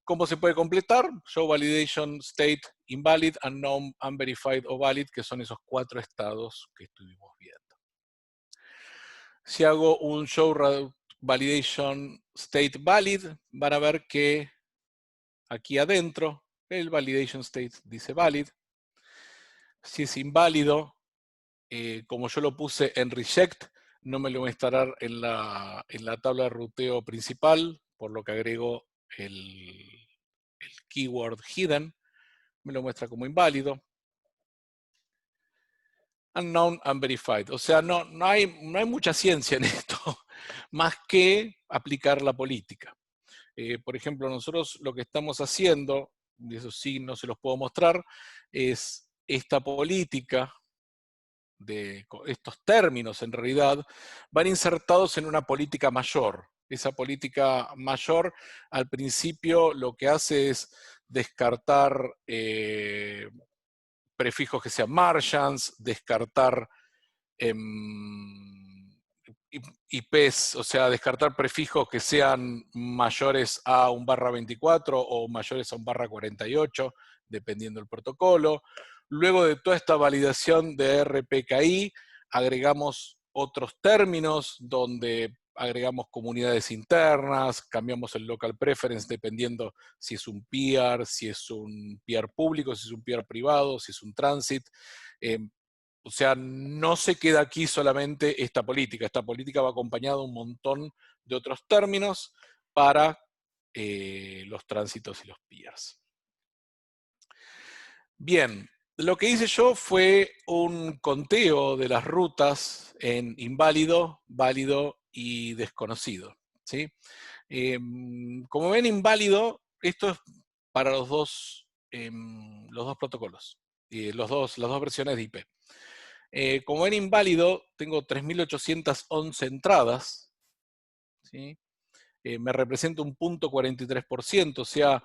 ¿cómo se puede completar? Show validation state invalid, unknown, unverified o valid, que son esos 4 estados que estuvimos viendo. Si hago un show validation state valid, van a ver que aquí adentro el validation state dice valid. Si es inválido, como yo lo puse en reject, no me lo va a instalar en la tabla de ruteo principal, por lo que agrego el keyword hidden, me lo muestra como inválido. Unknown, unverified. O sea, no hay mucha ciencia en esto, más que aplicar la política. Por ejemplo, nosotros lo que estamos haciendo, y eso sí no se los puedo mostrar, es esta política de estos términos, en realidad, van insertados en una política mayor. Esa política mayor, al principio, lo que hace es descartar prefijos que sean marchants, descartar IPs, o sea, descartar prefijos que sean mayores a 1/24 o mayores a 1/48, dependiendo del protocolo. Luego de toda esta validación de RPKI, agregamos otros términos donde agregamos comunidades internas, cambiamos el local preference dependiendo si es un peer, si es un peer público, si es un peer privado, si es un transit. O sea, no se queda aquí solamente esta política. Esta política va acompañada de un montón de otros términos para los tránsitos y los peers. Bien, lo que hice yo fue un conteo de las rutas en inválido, válido y desconocido, ¿sí? Como ven, inválido, esto es para los dos protocolos, las dos versiones de IP. Como ven, inválido, tengo 3.811 entradas, ¿sí? Me representa un 0.43%, o sea,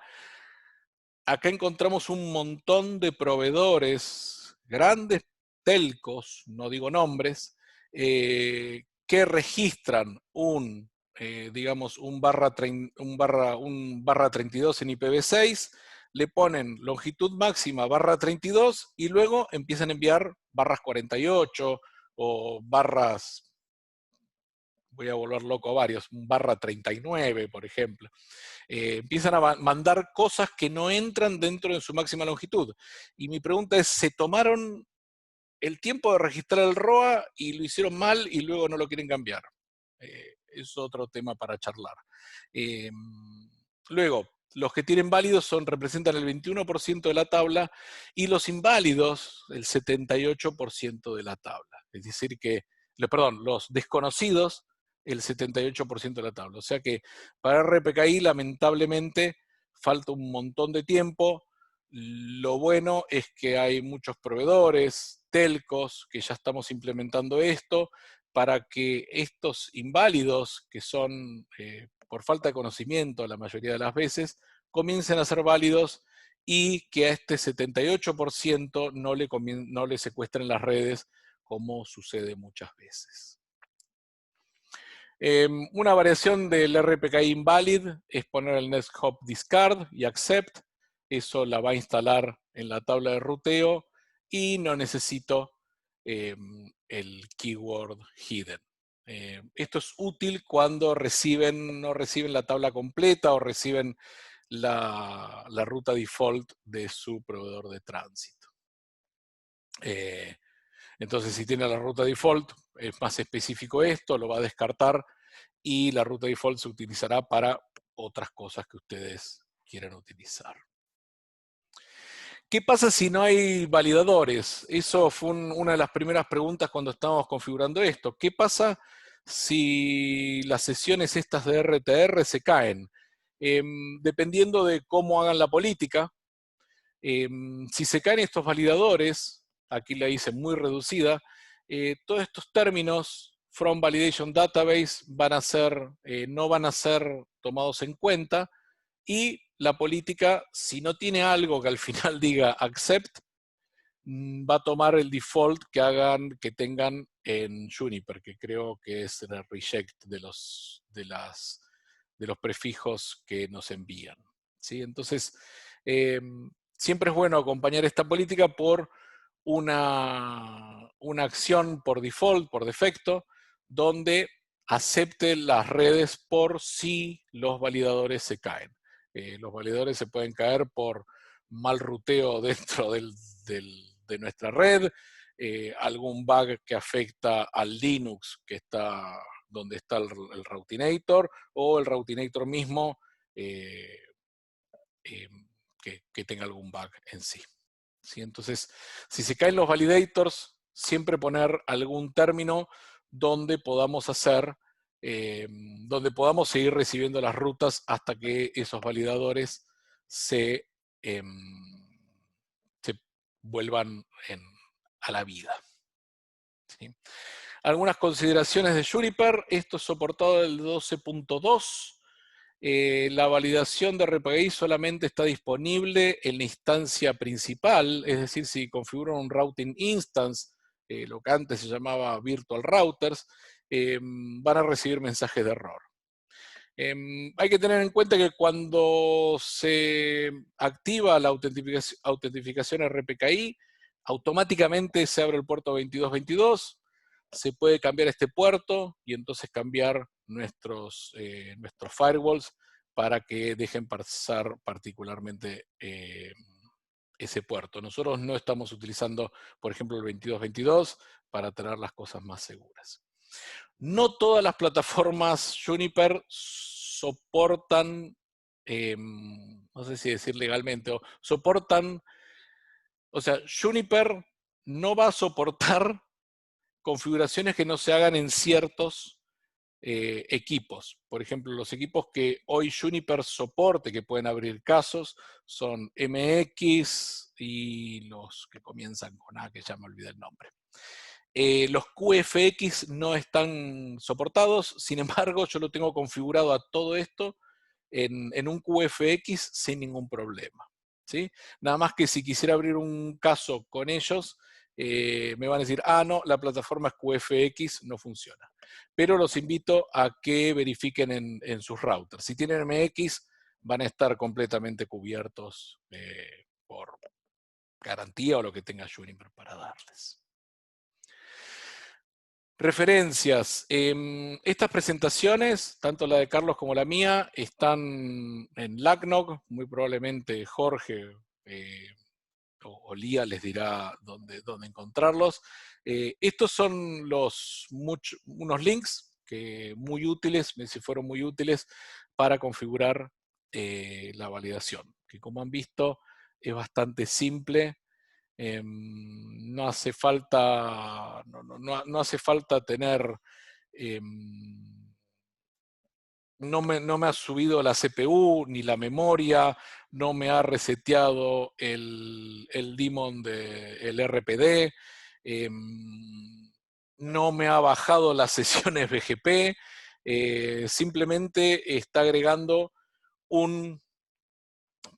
acá encontramos un montón de proveedores, grandes telcos, no digo nombres, que registran digamos, un barra 32 en IPv6, le ponen longitud máxima barra 32 y luego empiezan a enviar barras 48 o barras, voy a volver loco a varios, barra 39, por ejemplo. Empiezan a mandar cosas que no entran dentro de su máxima longitud. Y mi pregunta es, ¿se tomaron el tiempo de registrar el ROA y lo hicieron mal y luego no lo quieren cambiar? Es otro tema para charlar. Luego, los que tienen válidos representan el 21% de la tabla y los inválidos el 78% de la tabla. Es decir que, perdón, los desconocidos el 78% de la tabla. O sea que para RPKI lamentablemente falta un montón de tiempo. Lo bueno es que hay muchos proveedores, telcos, que ya estamos implementando esto para que estos inválidos, que son por falta de conocimiento la mayoría de las veces, comiencen a ser válidos y que a este 78% no le secuestren las redes, como sucede muchas veces. Una variación del RPKI invalid es poner el next hop discard y accept. Eso la va a instalar en la tabla de ruteo y no necesito el keyword hidden. Esto es útil cuando no reciben la tabla completa o reciben la ruta default de su proveedor de tránsito. Entonces, si tiene la ruta default, es más específico esto, lo va a descartar y la ruta default se utilizará para otras cosas que ustedes quieran utilizar. ¿Qué pasa si no hay validadores? Eso fue una de las primeras preguntas cuando estábamos configurando esto. ¿Qué pasa si las sesiones estas de RTR se caen? Dependiendo de cómo hagan la política, si se caen estos validadores, aquí la hice muy reducida, todos estos términos from validation database no van a ser tomados en cuenta y la política, si no tiene algo que al final diga accept, va a tomar el default que tengan en Juniper, que creo que es el reject de los prefijos que nos envían, ¿sí? Entonces, siempre es bueno acompañar esta política por una acción por default, por defecto, donde acepte las redes por si los validadores se caen. Los validadores se pueden caer por mal ruteo dentro de nuestra red, algún bug que afecta al Linux que está donde está el Routinator, o el Routinator mismo que tenga algún bug en sí. ¿Sí? Entonces, si se caen los validators, siempre poner algún término donde podamos donde podamos seguir recibiendo las rutas hasta que esos validadores se vuelvan a la vida. ¿Sí? Algunas consideraciones de Juniper. Esto es soportado del 12.2. La validación de RPKI solamente está disponible en la instancia principal, es decir, si configuran un routing instance, lo que antes se llamaba virtual routers, van a recibir mensajes de error. Hay que tener en cuenta que cuando se activa la autentificación RPKI, automáticamente se abre el puerto 2222, se puede cambiar este puerto y entonces cambiar nuestros firewalls para que dejen pasar particularmente ese puerto. Nosotros no estamos utilizando, por ejemplo, el 2222 para tener las cosas más seguras. No todas las plataformas Juniper soportan, no sé si decir legalmente, o soportan O sea, Juniper no va a soportar configuraciones que no se hagan en ciertos equipos. Por ejemplo, los equipos que hoy Juniper soporte, que pueden abrir casos, son MX y los que comienzan con A, que ya me olvidé el nombre. Los QFX no están soportados, sin embargo, yo lo tengo configurado a todo esto en un QFX sin ningún problema, ¿sí? Nada más que si quisiera abrir un caso con ellos, me van a decir, ah, no, la plataforma es QFX, no funciona. Pero los invito a que verifiquen en sus routers. Si tienen MX, van a estar completamente cubiertos por garantía o lo que tenga Juniper para darles. Referencias. Estas presentaciones, tanto la de Carlos como la mía, están en LACNOG. Muy probablemente Jorge o Lía les dirá dónde encontrarlos. Estos son unos links que muy útiles, me fueron muy útiles para configurar la validación, que como han visto es bastante simple. No hace falta, no hace falta tener, no me ha subido la CPU ni la memoria, no me ha reseteado el daemon del RPD, no me ha bajado las sesiones BGP, simplemente está agregando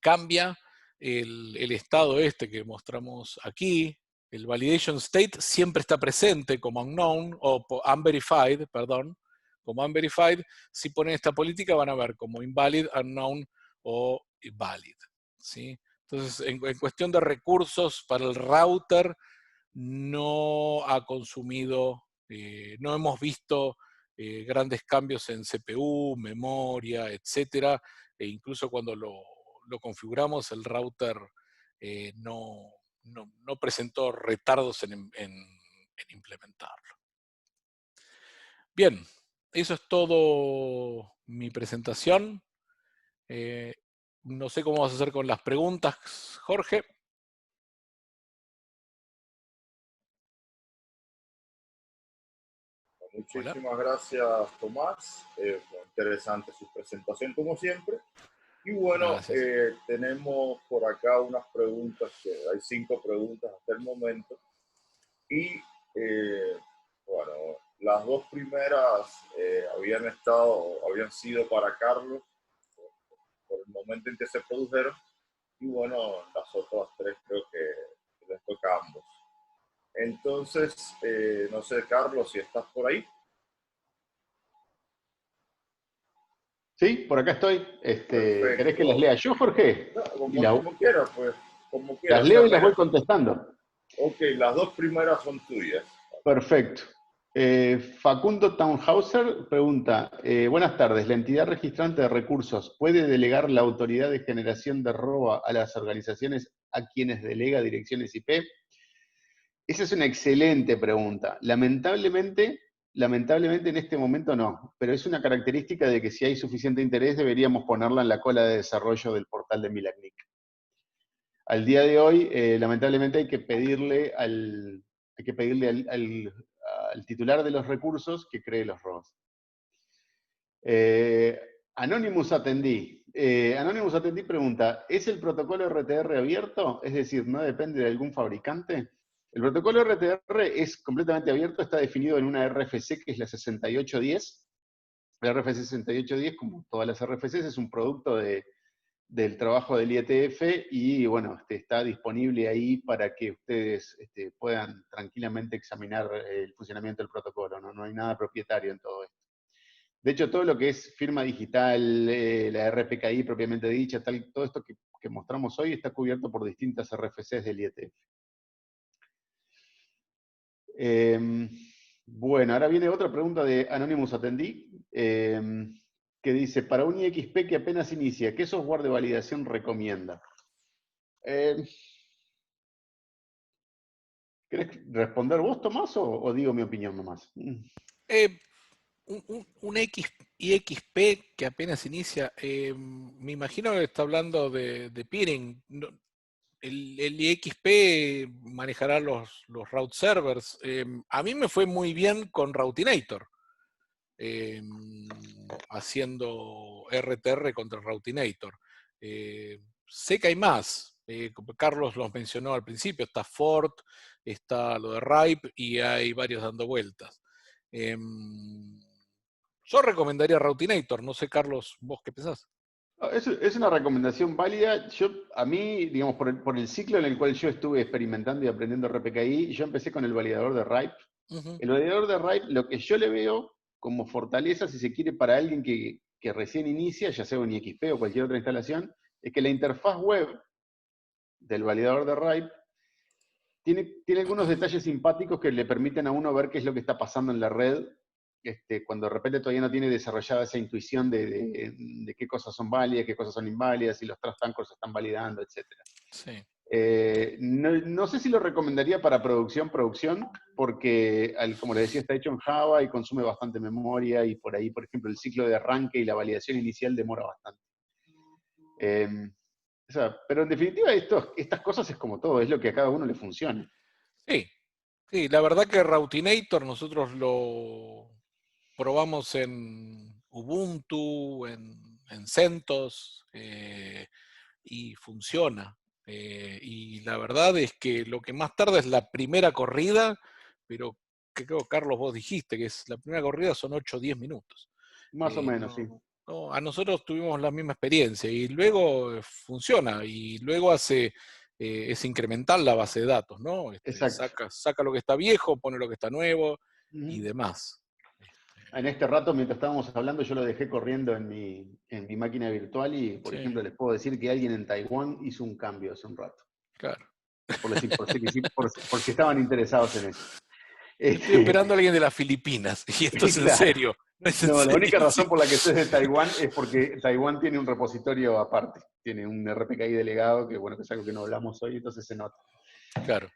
cambia el estado este que mostramos aquí, el validation state siempre está presente como unknown, o unverified, perdón, como unverified. Si ponen esta política van a ver como invalid, unknown o valid, ¿sí? Entonces, en cuestión de recursos para el router, no ha consumido, no hemos visto grandes cambios en CPU, memoria, etcétera, e incluso cuando lo configuramos, el router no presentó retardos en implementarlo. Bien, eso es todo mi presentación. No sé cómo vas a hacer con las preguntas, Jorge. Muchísimas gracias, Tomás. Interesante su presentación, como siempre. Y bueno, tenemos por acá unas preguntas, hay 5 preguntas hasta el momento. Y bueno, las 2 primeras habían sido para Carlos por el momento en que se produjeron. Y bueno, las otras 3 creo que les toca a ambos. Entonces, no sé, Carlos, si estás por ahí. Sí, por acá estoy. ¿Querés que las lea yo, Jorge? No, como quieras, pues. Como quieras. Las leo y las voy contestando. Ok, las 2 primeras son tuyas. Perfecto. Facundo Townhauser pregunta, buenas tardes, ¿la entidad registrante de recursos puede delegar la autoridad de generación de ROA a las organizaciones a quienes delega direcciones IP? Esa es una excelente pregunta. Lamentablemente en este momento no, pero es una característica de que si hay suficiente interés deberíamos ponerla en la cola de desarrollo del portal de Milagnic. Al día de hoy, lamentablemente hay que pedirle al titular de los recursos que cree los ROAs. Anonymous Attendee. Anonymous Attendee pregunta, ¿es el protocolo RTR abierto? Es decir, ¿no depende de algún fabricante? El protocolo RTR es completamente abierto, está definido en una RFC que es la 6810. La RFC 6810, como todas las RFCs, es un producto del trabajo del IETF y bueno, está disponible ahí para que ustedes puedan tranquilamente examinar el funcionamiento del protocolo. No hay nada propietario en todo esto. De hecho, todo lo que es firma digital, la RPKI propiamente dicha, todo esto que mostramos hoy está cubierto por distintas RFCs del IETF. Bueno, ahora viene otra pregunta de Anonymous Attendee, que dice, para un IXP que apenas inicia, ¿qué software de validación recomienda? ¿Querés responder vos, Tomás, o digo mi opinión nomás? Un IXP que apenas inicia, me imagino que está hablando de peering. el IXP manejará los route servers. A mí me fue muy bien con Routinator, haciendo RTR contra Routinator. Sé que hay más. Como Carlos los mencionó al principio, está Ford, está lo de Ripe y hay varios dando vueltas. Yo recomendaría Routinator, no sé, Carlos, vos qué pensás. Es una recomendación válida. A mí, digamos, por el ciclo en el cual yo estuve experimentando y aprendiendo RPKI, yo empecé con el validador de Ripe. Uh-huh. El validador de Ripe, lo que yo le veo como fortaleza, si se quiere, para alguien que recién inicia, ya sea un IXP o cualquier otra instalación, es que la interfaz web del validador de Ripe tiene algunos detalles simpáticos que le permiten a uno ver qué es lo que está pasando en la red, cuando de repente todavía no tiene desarrollada esa intuición de qué cosas son válidas, qué cosas son inválidas, si los trust anchors se están validando, etc. Sí. No sé si lo recomendaría para producción, porque, como les decía, está hecho en Java y consume bastante memoria, y por ahí, por ejemplo, el ciclo de arranque y la validación inicial demora bastante. Pero en definitiva, estas cosas es como todo, es lo que a cada uno le funcione. Sí, sí, la verdad que Routinator nosotros lo probamos en Ubuntu, en CentOS, y funciona. Y la verdad es que lo que más tarda es la primera corrida, pero que creo, Carlos, vos dijiste que la primera corrida son 8 o 10 minutos. Más o menos, sí. A nosotros tuvimos la misma experiencia y luego funciona y luego es incremental la base de datos, ¿no? Exacto. Saca lo que está viejo, pone lo que está nuevo y Uh-huh. demás. En este rato, mientras estábamos hablando, yo lo dejé corriendo en mi máquina virtual y, por Sí, ejemplo, les puedo decir que alguien en Taiwán hizo un cambio hace un rato. claro. Por si estaban interesados en eso. Yo estoy esperando a alguien de las Filipinas y esto es en Claro. serio. No es en No, la serio. única Sí. razón por la que sé de Taiwán es porque Taiwán tiene un repositorio aparte. Tiene un RPKI delegado, que bueno, que es algo que no hablamos hoy, entonces se nota. Claro.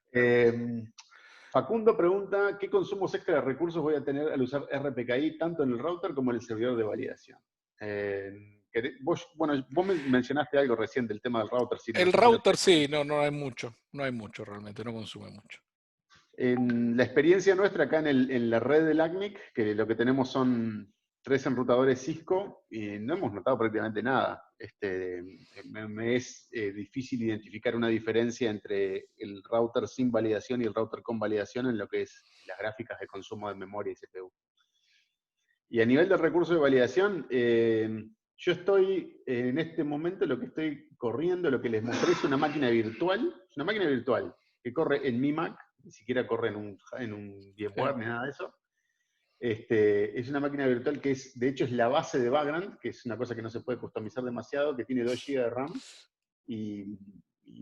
Facundo pregunta, ¿qué consumos extra de recursos voy a tener al usar RPKI tanto en el router como en el servidor de validación? Vos me mencionaste algo recién del tema del router. Si no El sé si lo router sí, no hay mucho. No hay mucho realmente, no consume mucho. En la experiencia nuestra acá en la red del ACNIC, que lo que tenemos son 3 enrutadores Cisco, y no hemos notado prácticamente nada. Me es difícil identificar una diferencia entre el router sin validación y el router con validación en lo que es las gráficas de consumo de memoria y CPU. Y a nivel de recursos de validación, yo estoy en este momento, lo que estoy corriendo, lo que les mostré es una máquina virtual que corre en mi Mac, ni siquiera corre en un VMware ni nada de eso. Es una máquina virtual que de hecho es la base de Vagrant, que es una cosa que no se puede customizar demasiado, que tiene 2 GB de RAM, y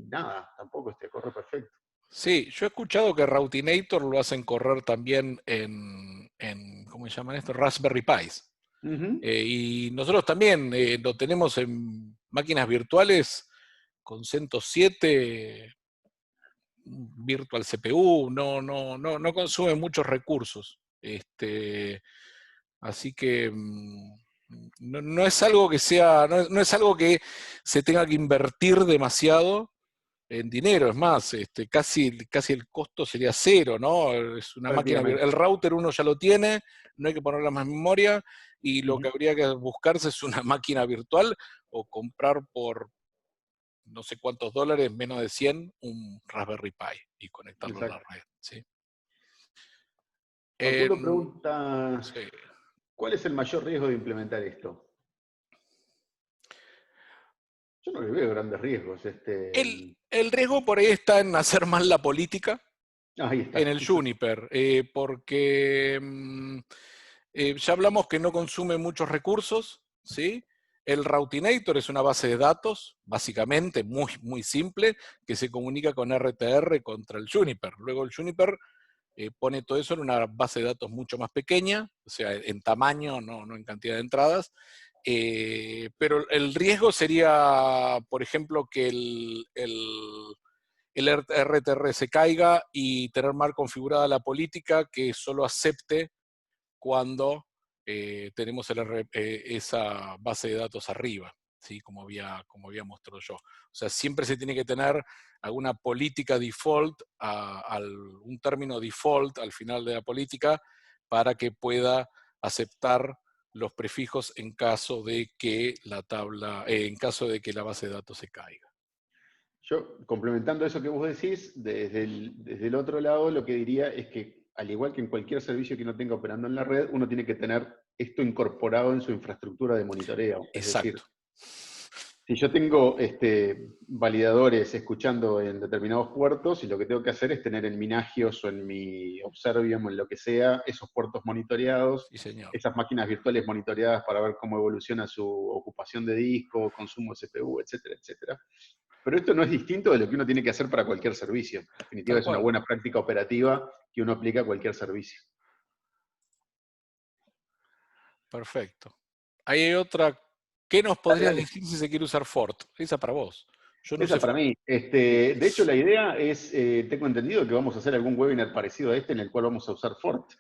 nada, tampoco corre perfecto. Sí, yo he escuchado que Routinator lo hacen correr también ¿cómo se llaman esto? Raspberry Pis. Uh-huh. Y nosotros también lo tenemos en máquinas virtuales con CentOS 7, Virtual CPU, no consume muchos recursos. Así que no es algo que sea, no es algo que se tenga que invertir demasiado en dinero, es más, casi el costo sería cero, ¿no? Es una máquina, el router uno ya lo tiene, no hay que ponerle más memoria, y lo que habría que buscarse es una máquina virtual o comprar por no sé cuántos dólares, menos de 100, un Raspberry Pi y conectarlo a la red, ¿sí? Facundo pregunta, Sí. ¿cuál es el mayor riesgo de implementar esto? Yo no le veo grandes riesgos. El riesgo por ahí está en hacer mal la política. Ahí está. En el Juniper, porque ya hablamos que no consume muchos recursos, ¿sí? El Routinator es una base de datos, básicamente muy, muy simple, que se comunica con RTR contra el Juniper. Luego el Juniper pone todo eso en una base de datos mucho más pequeña, o sea, en tamaño, no en cantidad de entradas. Pero el riesgo sería, por ejemplo, que el RTR se caiga y tener mal configurada la política que solo acepte cuando tenemos esa base de datos arriba. ¿sí? Como había mostrado yo. O sea, siempre se tiene que tener alguna política default, un término default al final de la política para que pueda aceptar los prefijos en caso de que en caso de que la base de datos se caiga. Yo, complementando eso que vos decís, desde el otro lado, lo que diría es que, al igual que en cualquier servicio que uno tenga operando en la red, uno tiene que tener esto incorporado en su infraestructura de monitoreo. Es decir, Exacto. si yo tengo validadores escuchando en determinados puertos, y lo que tengo que hacer es tener en mi Nagios o en mi Observium o en lo que sea, esos puertos monitoreados, Sí, señor. esas máquinas virtuales monitoreadas para ver cómo evoluciona su ocupación de disco, consumo de CPU, etcétera, etcétera. Pero esto no es distinto de lo que uno tiene que hacer para cualquier servicio. En definitiva, Tal es una cual. buena práctica operativa que uno aplica a cualquier servicio. Perfecto. Ahí hay otra. ¿Qué nos Dale, podrías dale. decir si se quiere usar Fort? Esa para vos. Yo no Esa sé. para mí. De hecho, la idea es, tengo entendido que vamos a hacer algún webinar parecido a este en el cual vamos a usar Fort.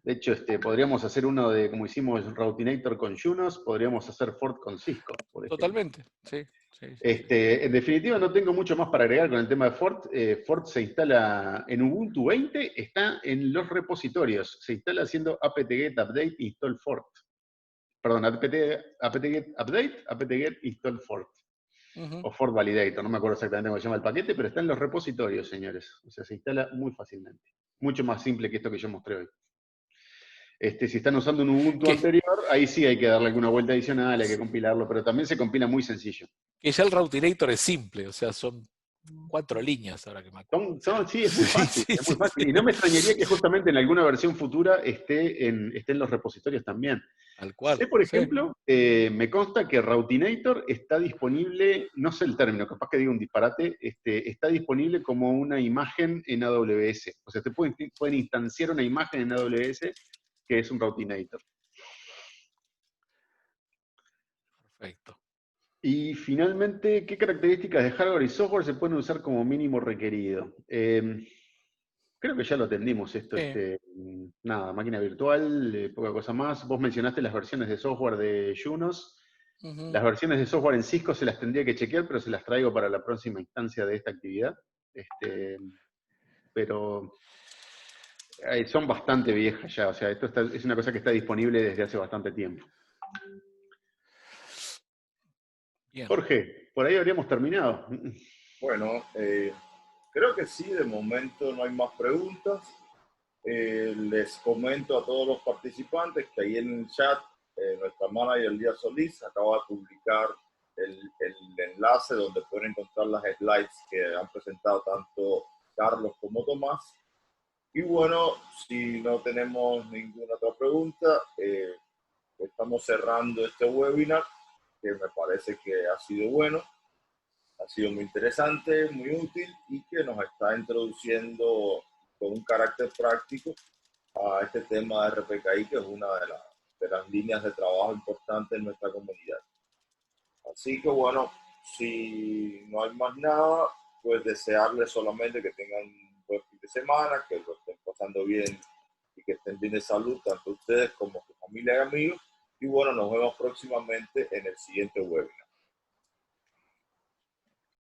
De hecho, podríamos hacer uno de, como hicimos Routinator con Junos, podríamos hacer Fort con Cisco, por ejemplo. Totalmente, sí. Sí. En definitiva, no tengo mucho más para agregar con el tema de Fort. Fort se instala en Ubuntu 20, está en los repositorios. Se instala haciendo apt-get update install Fort. Perdón, apt-get update, apt-get install Fort. O Fort Validator, no me acuerdo exactamente cómo se llama el paquete, pero está en los repositorios, señores. O sea, se instala muy fácilmente. Mucho más simple que esto que yo mostré hoy. Si están usando un Ubuntu anterior, ahí sí hay que darle alguna vuelta adicional, hay que compilarlo, pero también se compila muy sencillo. Que ya el Routinator es simple, o sea, son 4 líneas ahora que me acuerdo. Sí, es muy fácil, Sí, es muy sí, fácil. sí. Y no me extrañaría que justamente en alguna versión futura esté en los repositorios también. Tal cual. Sé, por Sí. ejemplo, me consta que Routinator está disponible, no sé el término, capaz que diga un disparate, está disponible como una imagen en AWS. O sea, te pueden instanciar una imagen en AWS que es un Routinator. Perfecto. Y finalmente, ¿qué características de hardware y software se pueden usar como mínimo requerido? Creo que ya lo atendimos esto. Sí. Nada, máquina virtual, poca cosa más. Vos mencionaste las versiones de software de Junos. Las versiones de software en Cisco se las tendría que chequear, pero se las traigo para la próxima instancia de esta actividad. Pero son bastante viejas ya. O sea, es una cosa que está disponible desde hace bastante tiempo. Bien. Jorge, por ahí habríamos terminado. Bueno, creo que sí, de momento no hay más preguntas. Les comento a todos los participantes que ahí en el chat, nuestra manager Elías Solís acaba de publicar el enlace donde pueden encontrar las slides que han presentado tanto Carlos como Tomás. Y bueno, si no tenemos ninguna otra pregunta, estamos cerrando este webinar, que me parece que ha sido bueno. Ha sido muy interesante, muy útil y que nos está introduciendo con un carácter práctico a este tema de RPKI, que es una de las líneas de trabajo importantes en nuestra comunidad. Así que bueno, si no hay más nada, pues desearles solamente que tengan un buen fin de semana, que lo estén pasando bien y que estén bien de salud, tanto ustedes como su familia y amigos. Y bueno, nos vemos próximamente en el siguiente webinar.